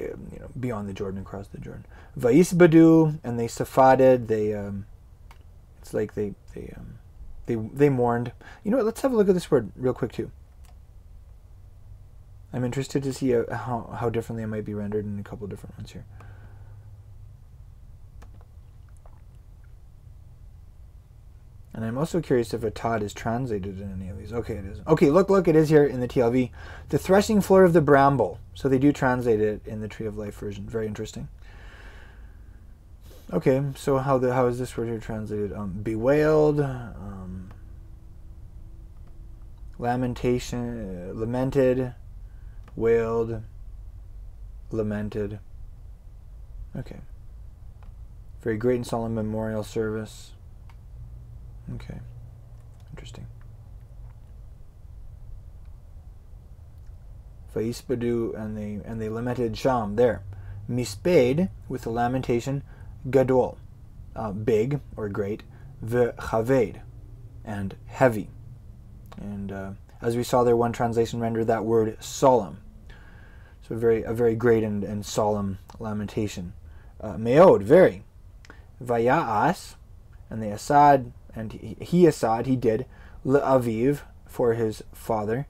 Speaker 1: beyond the Jordan, across the Jordan. Vaisbadu, and they saphaded. It's like they mourned. You know what? Let's have a look at this word real quick too. I'm interested to see how differently it might be rendered in a couple different ones here. And I'm also curious if atad is translated in any of these. Okay, it is. Okay, look, it is here in the TLV. The threshing floor of the bramble. So they do translate it in the Tree of Life version. Very interesting. Okay, so how is this word here translated? Bewailed, lamentation, lamented, wailed, lamented. Okay. Very great and solemn memorial service. Okay. Interesting. Vaisbadu, and they lamented Sham there. Misped, with the lamentation, gadol, big or great, v'chaved, and heavy. And as we saw there, one translation rendered that word solemn. So a very great and solemn lamentation. Meod, very. Vaya'as, and the Asad, and he did, le'aviv, for his father.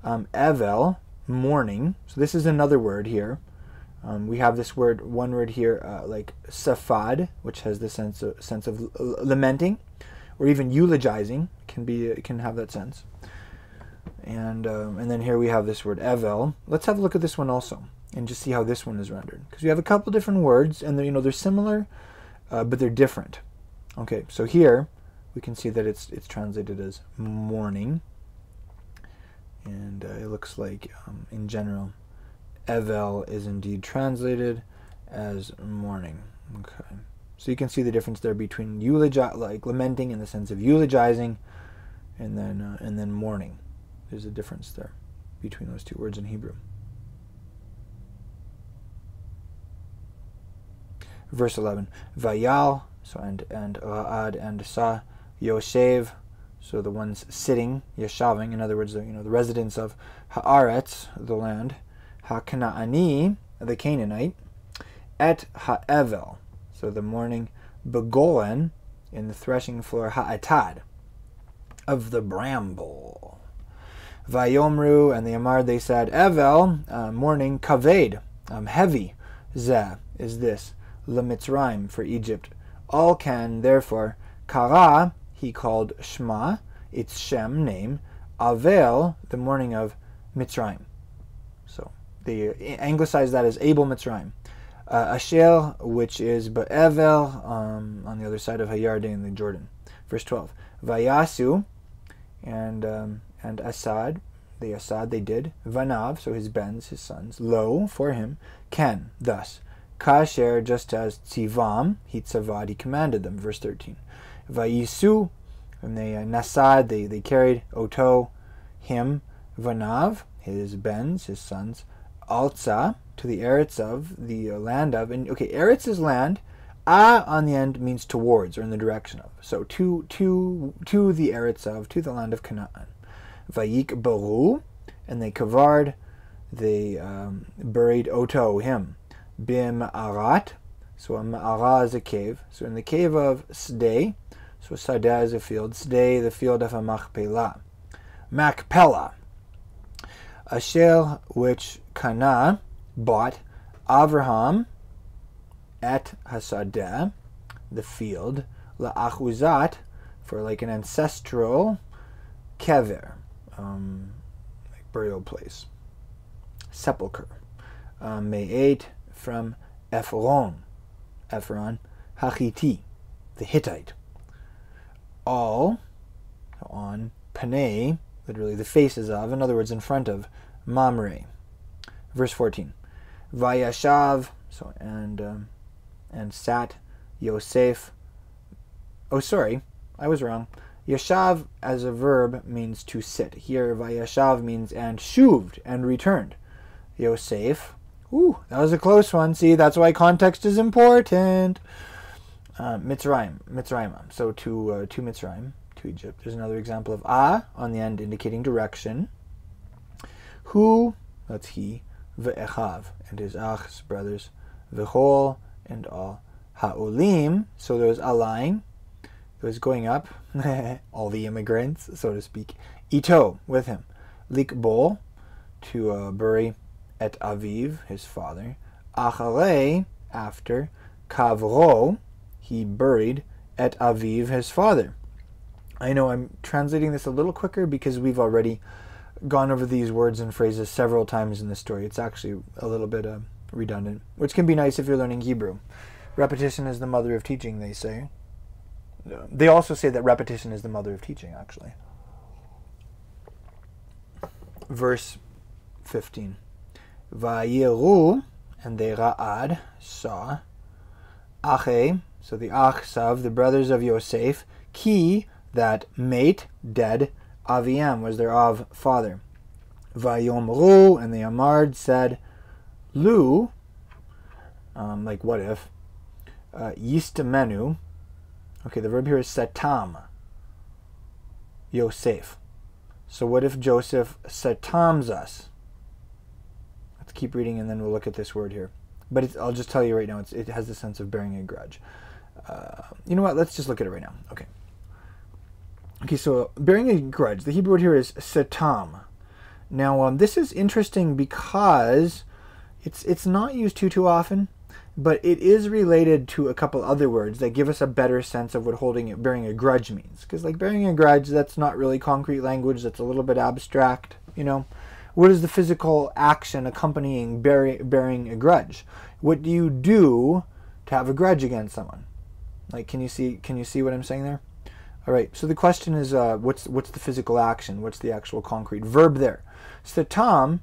Speaker 1: Evel, mourning. So this is another word here. We have this one word here, like safad, which has the sense of lamenting, or even eulogizing can have that sense. And then here we have this word evel. Let's have a look at this one also, and just see how this one is rendered. Because we have a couple different words, and they're similar, but they're different. Okay, so here we can see that it's translated as mourning, and it looks like in general, evel is indeed translated as mourning. Okay, so you can see the difference there between like lamenting in the sense of eulogizing, and then mourning. There's a difference there between those two words in Hebrew. Verse 11, Vayal, so and Ra'ad and Sa, Yoshev, so the ones sitting, Yeshaving, in other words, the residents of Haaretz, the land, HaKana'ani, the Canaanite, Et Ha'evel, so the mourning, Begolen, in the threshing floor, Ha'atad, of the bramble. Vayomru, and the Amar, they said, Evel, mourning, Kaved, heavy, Zeh, is this, LeMitzrayim, for Egypt. All can, therefore, Kara, he called Shema, its Shem, name, Avel, the mourning of Mitzrayim. So, they anglicize that as Abel Mitzrayim. Asher, which is Be'evel, on the other side of Hayarden, the Jordan. Verse 12, Vayasu, and Asad, they did, Vanav, so his bens, his sons, Lo, for him, Ken, thus, Kasher, just as Tzivam, he tzavad, he commanded them, verse 13. Vayisu, and they Nasad, they carried, Oto, him, Vanav, his bens, his sons, Altza, to the Eretz of, the land of, and okay, Eretz is land, on the end means towards, or in the direction of, so to the Eretz of, to the land of Canaan. Vayik baru, and they kavard, they buried Oto, him, Bim Arat, so a Ma'ara is a cave, so in the cave of Sdei, so Sadeh is a field, Sdei, the field of a Machpelah. Machpelah, Asher, which Kana bought, Avraham, et Hasadeh, the field, La'achuzat, for like an ancestral kever, like burial place, sepulcher. Me'et, from Ephron, Hachiti, the Hittite. All, on Panei, literally the faces of, in other words, in front of, Mamre. Verse 14, Vayashav, so and sat, Yosef. Oh, sorry, I was wrong. Yashav as a verb means to sit. Here, Vayashav means and shuved, and returned. Yosef. Ooh, that was a close one. See, that's why context is important. Mitzrayim. So to Mitzrayim, to Egypt. There's another example of on the end indicating direction. Who, that's he, ve'echav, and his achs, brothers, ve'chol, and all. Ha'olim, so there's alayim, those going up, all the immigrants, so to speak. Ito, with him. Likbol, to bury, et aviv, his father. Acharei, after. Kavro, he buried, et aviv, his father. I know I'm translating this a little quicker because we've already gone over these words and phrases several times in the story. It's actually a little bit redundant, which can be nice if you're learning Hebrew. Repetition is the mother of teaching, they say. They also say that repetition is the mother of teaching, actually. Verse 15. Vayiru, and they Ra'ad, saw, Ache, so the Achsav, the brothers of Yosef, Ki, that mate, dead, Aviam, was their Av father. Vayomru, and the Amard said, Lu, like what if, Yistamenu, okay, the verb here is satam, Yosef. So what if Joseph satams us? Let's keep reading and then we'll look at this word here. But I'll just tell you right now, it has the sense of bearing a grudge. You know what? Let's just look at it right now. Okay. Okay, so bearing a grudge. The Hebrew word here is satam. Now, this is interesting because it's not used too often. but it is related to a couple other words that give us a better sense of what bearing a grudge means. Because like bearing a grudge, that's not really concrete language. That's a little bit abstract, you know. What is the physical action accompanying bearing a grudge? What do you do to have a grudge against someone? Like, can you see what I'm saying there? All right. So the question is, what's the physical action? What's the actual concrete verb there? Satam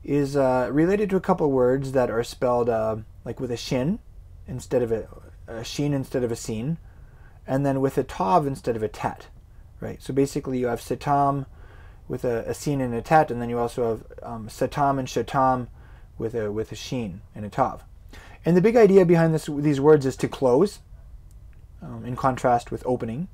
Speaker 1: is related to a couple words that are spelled like with a shin instead of a sheen instead of a seen, and then with a tav instead of a tet, right? So basically you have satam with a seen and a tet, and then you also have satam and shatam with a sheen and a tav. And the big idea behind these words is to close, in contrast with opening,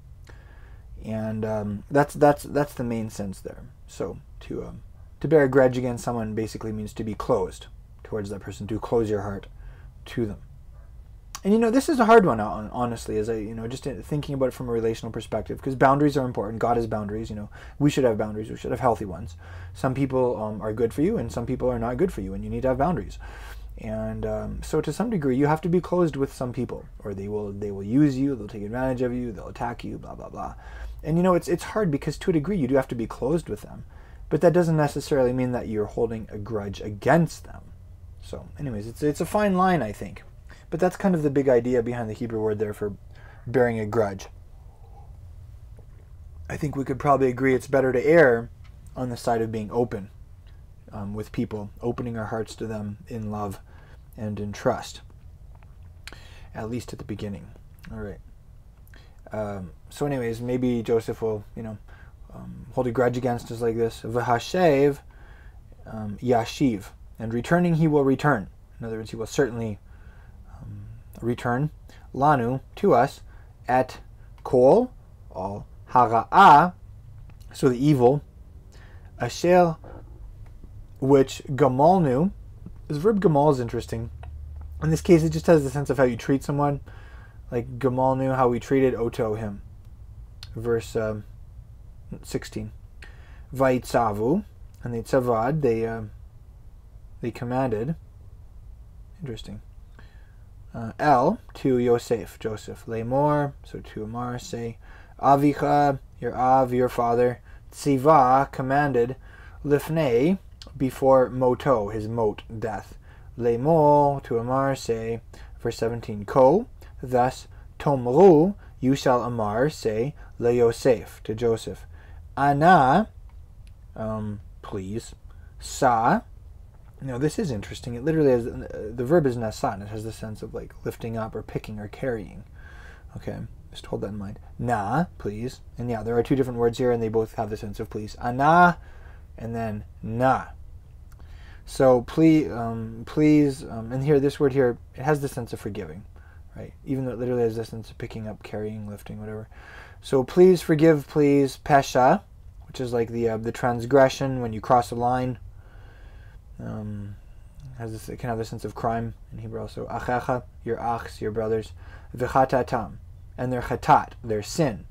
Speaker 1: and that's the main sense there. So to bear a grudge against someone basically means to be closed towards that person, to close your heart to them. And you know, this is a hard one, honestly, as just thinking about it from a relational perspective, because boundaries are important. God has boundaries. You know, we should have boundaries. We should have healthy ones. Some people are good for you, and some people are not good for you, and you need to have boundaries. And so to some degree, you have to be closed with some people, or they will use you, they'll take advantage of you, they'll attack you, blah blah blah. And you know, it's hard because to a degree you do have to be closed with them, but that doesn't necessarily mean that you're holding a grudge against them. So, anyways, it's a fine line, I think. But that's kind of the big idea behind the Hebrew word there for bearing a grudge. I think we could probably agree it's better to err on the side of being open with people, opening our hearts to them in love and in trust, at least at the beginning. All right. So anyways, maybe Joseph will, hold a grudge against us like this. V'hashev yashiv. And returning he will return. In other words, he will certainly return. Lanu, to us, at kol, all hara'ah, so the evil, asher, which gamalnu. This verb gamal is interesting. In this case, it just has the sense of how you treat someone. Like gamalnu, how we treated Oto, him. Verse 16. Vaitzavu, and they tzavad, they commanded. Interesting. El, to Yosef, Joseph. Lemor, so to Amar, say, Avicha, your father. Tziva, commanded. Lifnei, before moto, his mot, death. Lemor, to Amar, say, verse 17, Ko, thus, Tomru, you shall Amar, say, Le Yosef, to Joseph. Ana, please. Sa, now this is interesting. It literally has, the verb is nasa, and it has the sense of like lifting up or picking or carrying. Okay, just hold that in mind. Na, please. And yeah, there are two different words here, and they both have the sense of please. Ana, and then na. So please, and here, this word here, it has the sense of forgiving, right? Even though it literally has the sense of picking up, carrying, lifting, whatever. So please forgive, please, pesha, which is like the transgression when you cross a line. It can have the sense of crime in Hebrew also. Achecha, your achs, your brothers. V'chatatam, and their chatat, their sin.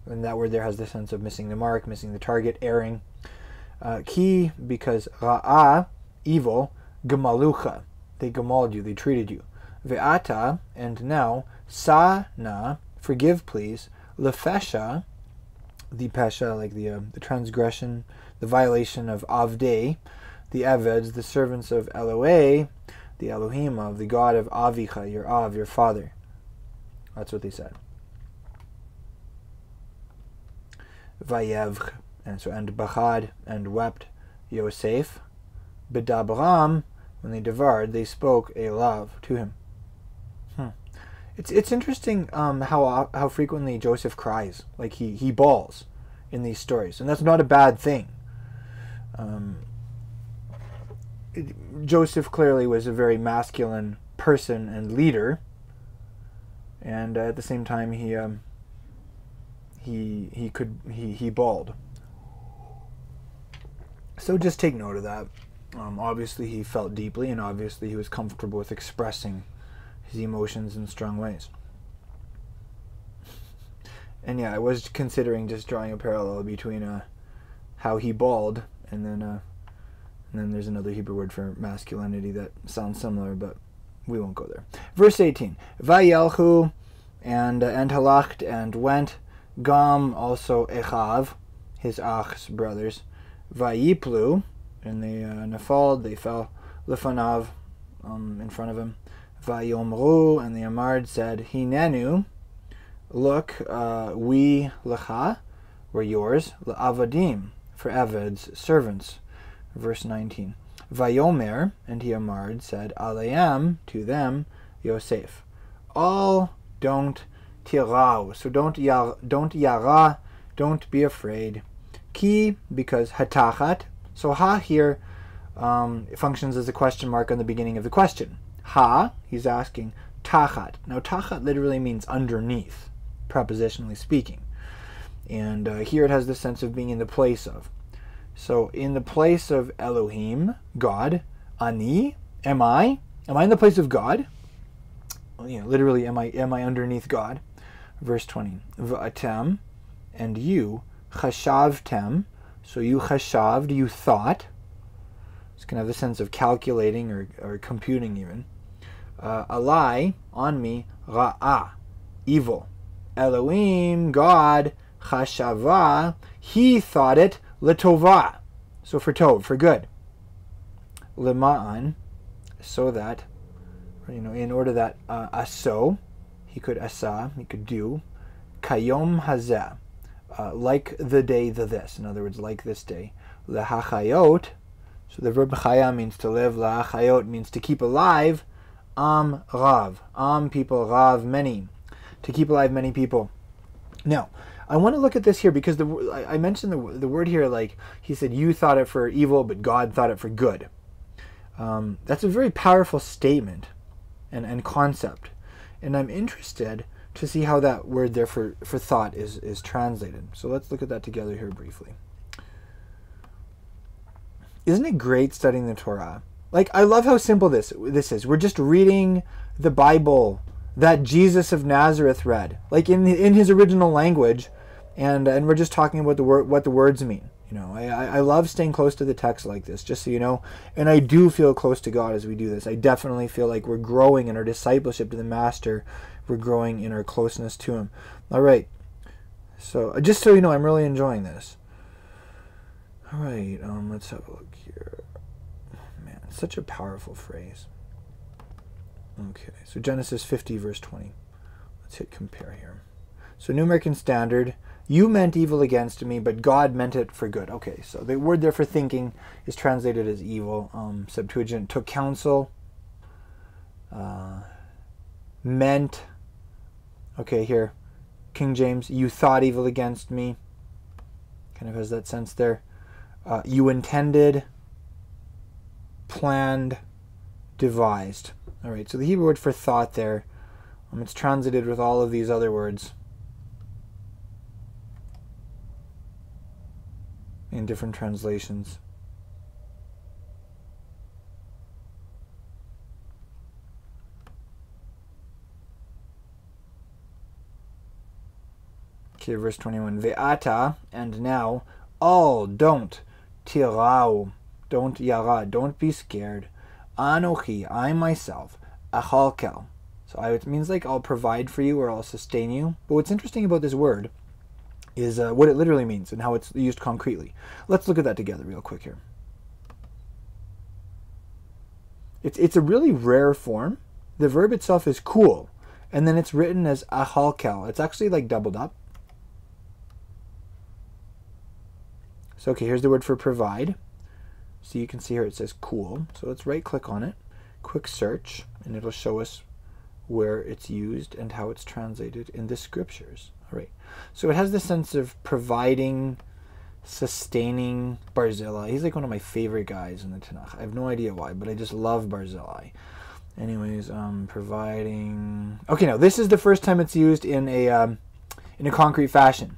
Speaker 1: And that word there has the sense of missing the mark, missing the target, erring. Ki, because ra'ah, evil, gemalucha, they gemaled you, they treated you. Ve'ata, and now, sa-na, forgive please. Lefesha, the pesha, like the transgression, the violation of avdei, the Eveds, the servants of Eloah, the Elohim of the God of Avicha, your father. That's what they said. Vayevch, and Bachad, and wept Yosef. B'dabram, when they devoured, they spoke a love to him. It's interesting how frequently Joseph cries, like he bawls in these stories, and that's not a bad thing. Joseph clearly was a very masculine person and leader, and at the same time he bawled. So just take note of that. Obviously he felt deeply, and obviously he was comfortable with expressing his emotions in strong ways. And yeah, I was considering just drawing a parallel between how he bawled and then there's another Hebrew word for masculinity that sounds similar, but we won't go there. Verse 18. Vayelchu, and halacht, and went. Gam, also Echav, his ach's brothers. Vayiplu, and they nafal, they fell. Lefanav, in front of him. Vayomru, and the Amard said, Hinenu, look, we lecha, were yours, le'avadim, for Eved's servants. Verse 19. Vayomer, and he Amard said, Aleim, to them, Yosef. All don't tirau, so don't yara, don't be afraid. Ki, because hatachat, so ha here functions as a question mark on the beginning of the question. Ha, he's asking, tachat. Now tachat literally means underneath, prepositionally speaking. And here it has the sense of being in the place of. So in the place of Elohim, God, ani, am I in the place of God? Well, literally, am I underneath God? Verse 20. V'atem, and you, chashavtem, so you chashaved, you thought. It's going to have the sense of calculating or computing even. Alai, on me, ra'ah, evil. Elohim, God, chashava, he thought it, letova, so for tov, for good. Lema'an, so that, in order that aso, he could asa, he could do, kayom hazeh, like the day, this. In other words, like this day. Lehachayot, so the verb chaya means to live. Lehachayot means to keep alive. Am rav, people, rav, many, to keep alive many people. Now, I want to look at this here because I mentioned the word here, like he said, you thought it for evil, but God thought it for good. That's a very powerful statement and concept. And I'm interested to see how that word there for thought is translated. So let's look at that together here briefly. Isn't it great studying the Torah? Like, I love how simple this is. We're just reading the Bible that Jesus of Nazareth read, like in his original language, and we're just talking about what the words mean. I love staying close to the text like this, just so you know. And I do feel close to God as we do this. I definitely feel like we're growing in our discipleship to the Master. We're growing in our closeness to Him. All right. So just so you know, I'm really enjoying this. All right. Let's have a look here. Man, it's such a powerful phrase. Okay. So Genesis 50, verse 20. Let's hit compare here. So New American Standard. You meant evil against me, but God meant it for good. Okay, so the word there for thinking is translated as evil. Septuagint, took counsel, meant, okay, here, King James, you thought evil against me. Kind of has that sense there. You intended, planned, devised. All right, so the Hebrew word for thought there, it's translated with all of these other words in different translations. Okay, verse 21. Ve'ata, and now, all don't tirau, don't yara, don't be scared. Anochi, I myself, achalkel. So it means like I'll provide for you or I'll sustain you. But what's interesting about this word is what it literally means and how it's used concretely. Let's look at that together real quick here. It's a really rare form. The verb itself is cool, and then it's written as achalkel. It's actually like doubled up. So okay, here's the word for provide. So you can see here it says cool. So let's right click on it, quick search, and it'll show us where it's used and how it's translated in the scriptures. All right. So it has the sense of providing, sustaining. Barzillai. He's like one of my favorite guys in the Tanakh. I have no idea why, but I just love Barzillai. Anyways, providing. Okay, now this is the first time it's used in a concrete fashion.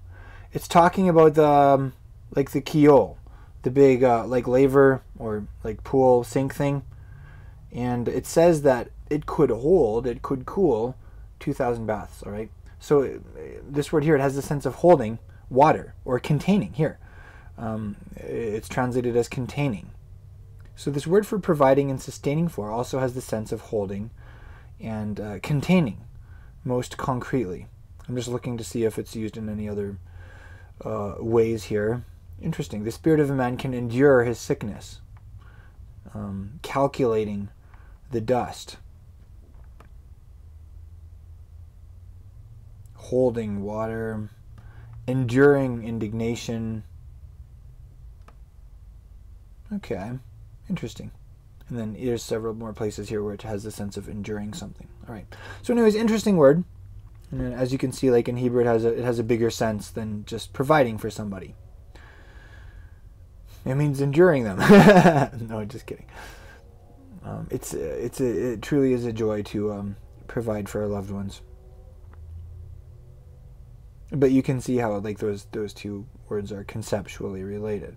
Speaker 1: It's talking about the like the kiol, the big like laver or like pool sink thing, and it says that it could cool 2,000 baths. All right. So this word here, it has the sense of holding water or containing here. It's translated as containing. So this word for providing and sustaining for also has the sense of holding and containing, most concretely. I'm just looking to see if it's used in any other ways here. Interesting. The spirit of a man can endure his sickness. Calculating the dust. Holding water. Enduring indignation. Okay. Interesting. And then there's several more places here where it has the sense of enduring something. All right. So anyways, interesting word. And as you can see, like in Hebrew, it has a bigger sense than just providing for somebody. It means enduring them. No, just kidding. It truly is a joy to provide for our loved ones. But you can see how like those two words are conceptually related.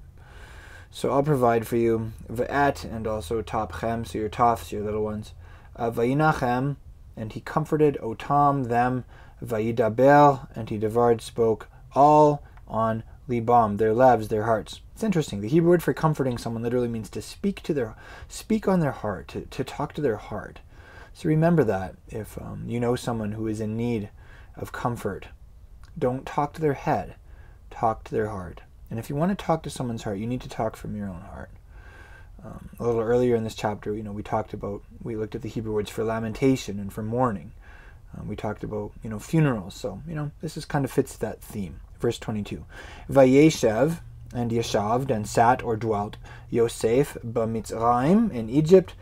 Speaker 1: So I'll provide for you v'et and also tapchem, so your tafs, your little ones. Vayinachem, and he comforted otam, them. Vayidaber, and he devoured, spoke, all on libam, their levs, their hearts. It's interesting. The Hebrew word for comforting someone literally means to speak on their heart, to talk to their heart. So remember that if you know someone who is in need of comfort, don't talk to their head, talk to their heart. And if you want to talk to someone's heart, you need to talk from your own heart. A little earlier in this chapter, we looked at the Hebrew words for lamentation and for mourning. We talked about, funerals. So, this is kind of fits that theme. Verse 22. Vayeshev, and yeshaved, and sat or dwelt, Yosef b'Mitzrayim, in Egypt,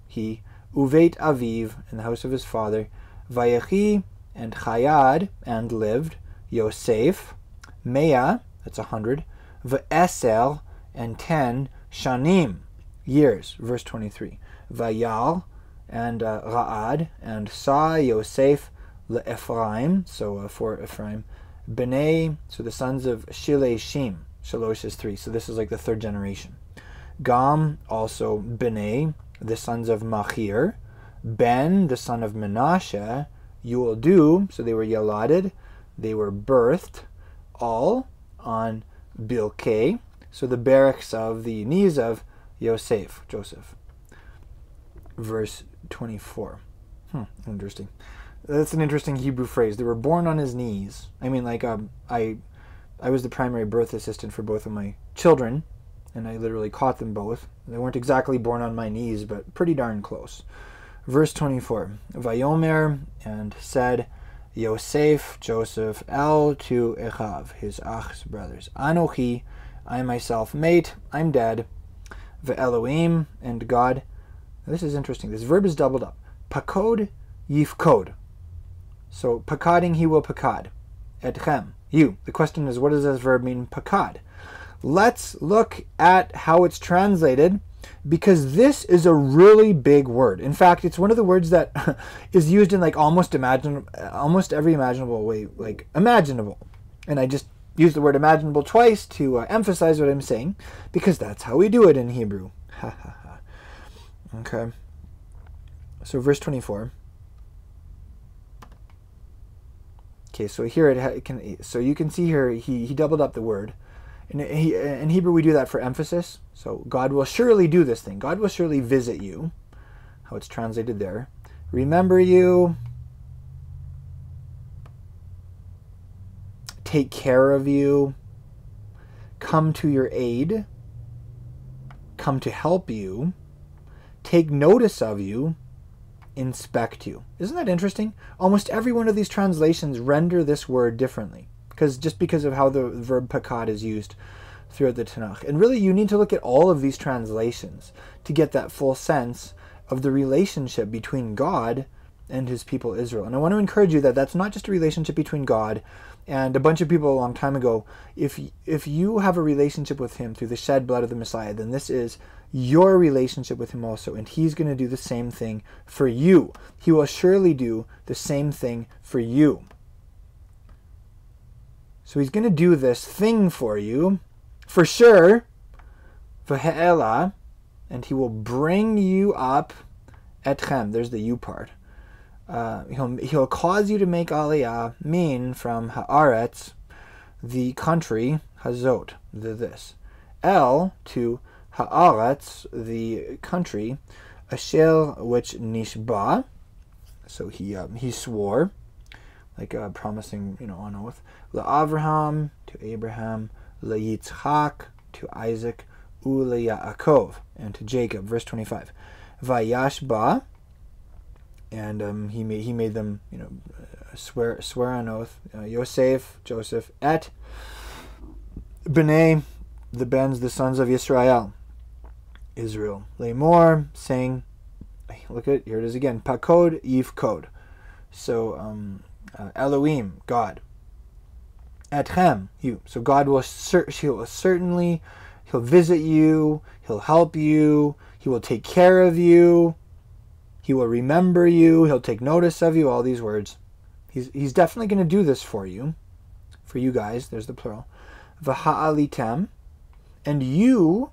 Speaker 1: he, Uveit Aviv, in the house of his father, Vayechi, and Chayad, and lived, Yosef, Mea, that's 100, V'eser, and 10, Shanim, years. Verse 23. Vayal, and Ra'ad, and saw Yosef le'Ephraim, so for Ephraim, B'nai, so the sons of Shileshim, Shalosh is 3, so this is like the third generation. Gam, also B'nai, the sons of Machir, Ben, the son of Menashe, Yuldu, so they were Yaladed, they were birthed, all on Bilkei, so the barracks of the knees of Joseph. Verse 24. Interesting. That's an interesting Hebrew phrase. They were born on his knees. I mean, like, I was the primary birth assistant for both of my children, and I literally caught them both. They weren't exactly born on my knees, but pretty darn close. Verse 24. Vayomer, and said Joseph, El to Echav, his ach's brothers. Anochi, I myself, mate, I'm dead. Ve'Elohim, and God. This is interesting. This verb is doubled up. Pakod, yifkod. So, pakading, he will pakad. Etchem, you. The question is, what does this verb mean, pakad? Let's look at how it's translated, because this is a really big word. In fact, it's one of the words that is used in like almost every imaginable way, like imaginable. And I just use the word imaginable twice to emphasize what I'm saying, because that's how we do it in Hebrew. Okay. So verse 24. Okay, so here so you can see here he doubled up the word. In Hebrew we do that for emphasis. So God will surely do this thing. God will surely visit you. How it's translated there. Remember you. Take care of you. Come to your aid. Come to help you. Take notice of you. Inspect you. Isn't that interesting? Almost every one of these translations render this word differently, because of how the verb pakad is used throughout the Tanakh. And really, you need to look at all of these translations to get that full sense of the relationship between God and his people Israel. And I want to encourage you that that's not just a relationship between God and a bunch of people a long time ago. If you have a relationship with him through the shed blood of the Messiah, then this is your relationship with him also, and he's going to do the same thing for you. He will surely do the same thing for you. So he's going to do this thing for you, for sure, v'he'ela, and he will bring you up, etchem, there's the you part. He'll cause you to make aliyah, mean from haaretz, the country, hazot, this, el, to haaretz, the country, asher, which nishba, So he swore, like promising, on oath. LaAvraham, to Abraham, LaYitzchak, to Isaac, UleYaakov, and to Jacob. Verse 25. Vayashba, and he made them, swear on oath. Yosef, Joseph, et B'nai, the sons of Israel. Lemor, saying, look at, here it is again, Pakod Yifkod. So, Elohim, God. Etchem, you. So God will certainly, he'll visit you, he'll help you, he will take care of you, he will remember you, he'll take notice of you, all these words. He's definitely going to do this for you guys, there's the plural. V'ha'alitem, and you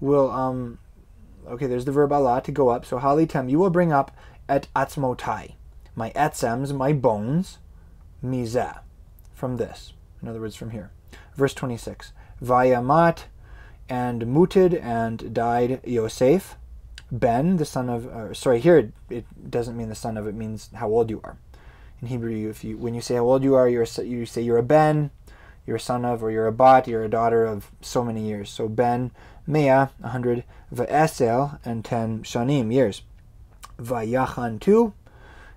Speaker 1: will, okay, there's the verb Allah, to go up. So ha'alitem, you will bring up et atzmotai, my etzems, my bones, mizeh, from this. In other words, from here. Verse 26. Vayamat, and muted and died Yosef, Ben, the son of, here it doesn't mean the son of, it means how old you are. In Hebrew, when you say how old you are, you say you're a Ben, you're a son of, or you're a bat, you're a daughter of so many years. So Ben, Mea, 100, Va'esel, and 10 Shanim, years. Vayachantu,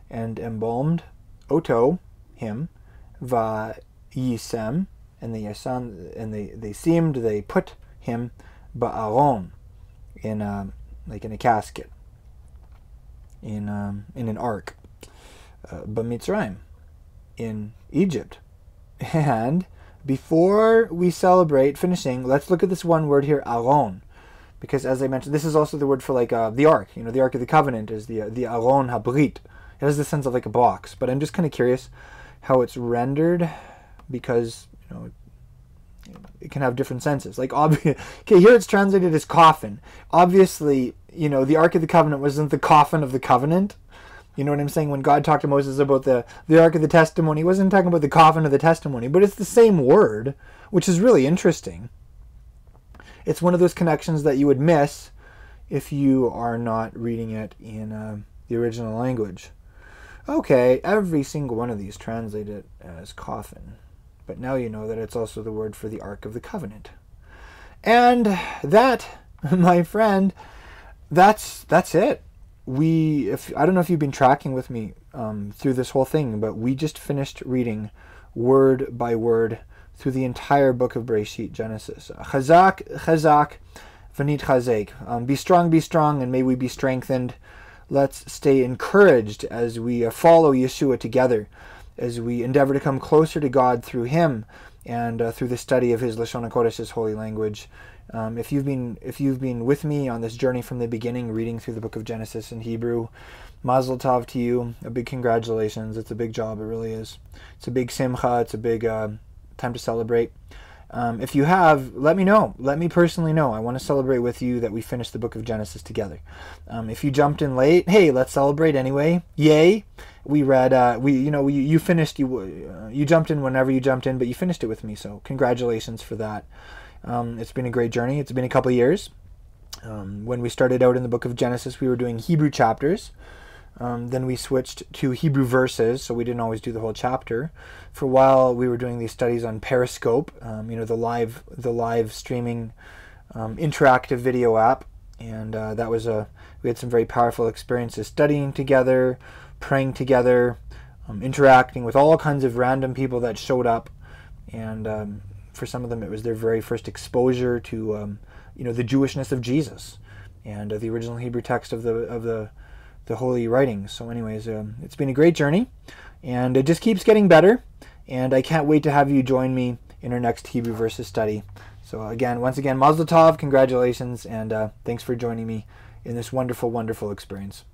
Speaker 1: and embalmed, Oto, him, Vayisem, and they put him, Ba'aron, in a casket, in an ark, B'Mitzrayim, in Egypt. And before we celebrate finishing, let's look at this one word here, Aron, because as I mentioned, this is also the word for like the ark. The Ark of the Covenant is the Aron HaBrit. It has the sense of like a box, but I'm just kind of curious how it's rendered, because it can have different senses. Like, okay, here it's translated as coffin. Obviously, the Ark of the Covenant wasn't the coffin of the covenant. You know what I'm saying? When God talked to Moses about the Ark of the Testimony, he wasn't talking about the coffin of the testimony, but it's the same word, which is really interesting. It's one of those connections that you would miss if you are not reading it in the original language. Okay, every single one of these translate it as coffin. But now you know that it's also the word for the Ark of the Covenant. And that, my friend, that's it. I don't know if you've been tracking with me through this whole thing, but we just finished reading word by word through the entire book of Bereshit, Genesis. Chazak, chazak, v'nit chazek. Be strong, and may we be strengthened. Let's stay encouraged as we follow Yeshua together, as we endeavor to come closer to God through him and through the study of his Lashon HaKodesh, his holy language. If you've been with me on this journey from the beginning, reading through the book of Genesis in Hebrew, MAZAL TOV to you. A big congratulations. It's a big job. It really is. It's a big simcha. It's a big time to celebrate. If you have, let me know. Let me personally know. I want to celebrate with you that we finished the book of Genesis together. If you jumped in late, hey, let's celebrate anyway. Yay! We read. You finished. You jumped in whenever you jumped in, but you finished it with me. So congratulations for that. It's been a great journey. It's been a couple years. When we started out in the book of Genesis, we were doing Hebrew chapters. Then we switched to Hebrew verses, so we didn't always do the whole chapter. For a while, we were doing these studies on Periscope, the live streaming interactive video app, and we had some very powerful experiences studying together, praying together, interacting with all kinds of random people that showed up, and for some of them, it was their very first exposure to the Jewishness of Jesus and the original Hebrew text of the holy writings. So anyways, it's been a great journey, and it just keeps getting better, and I can't wait to have you join me in our next Hebrew verses study. So once again, MAZAL TOV, congratulations, and thanks for joining me in this wonderful, wonderful experience.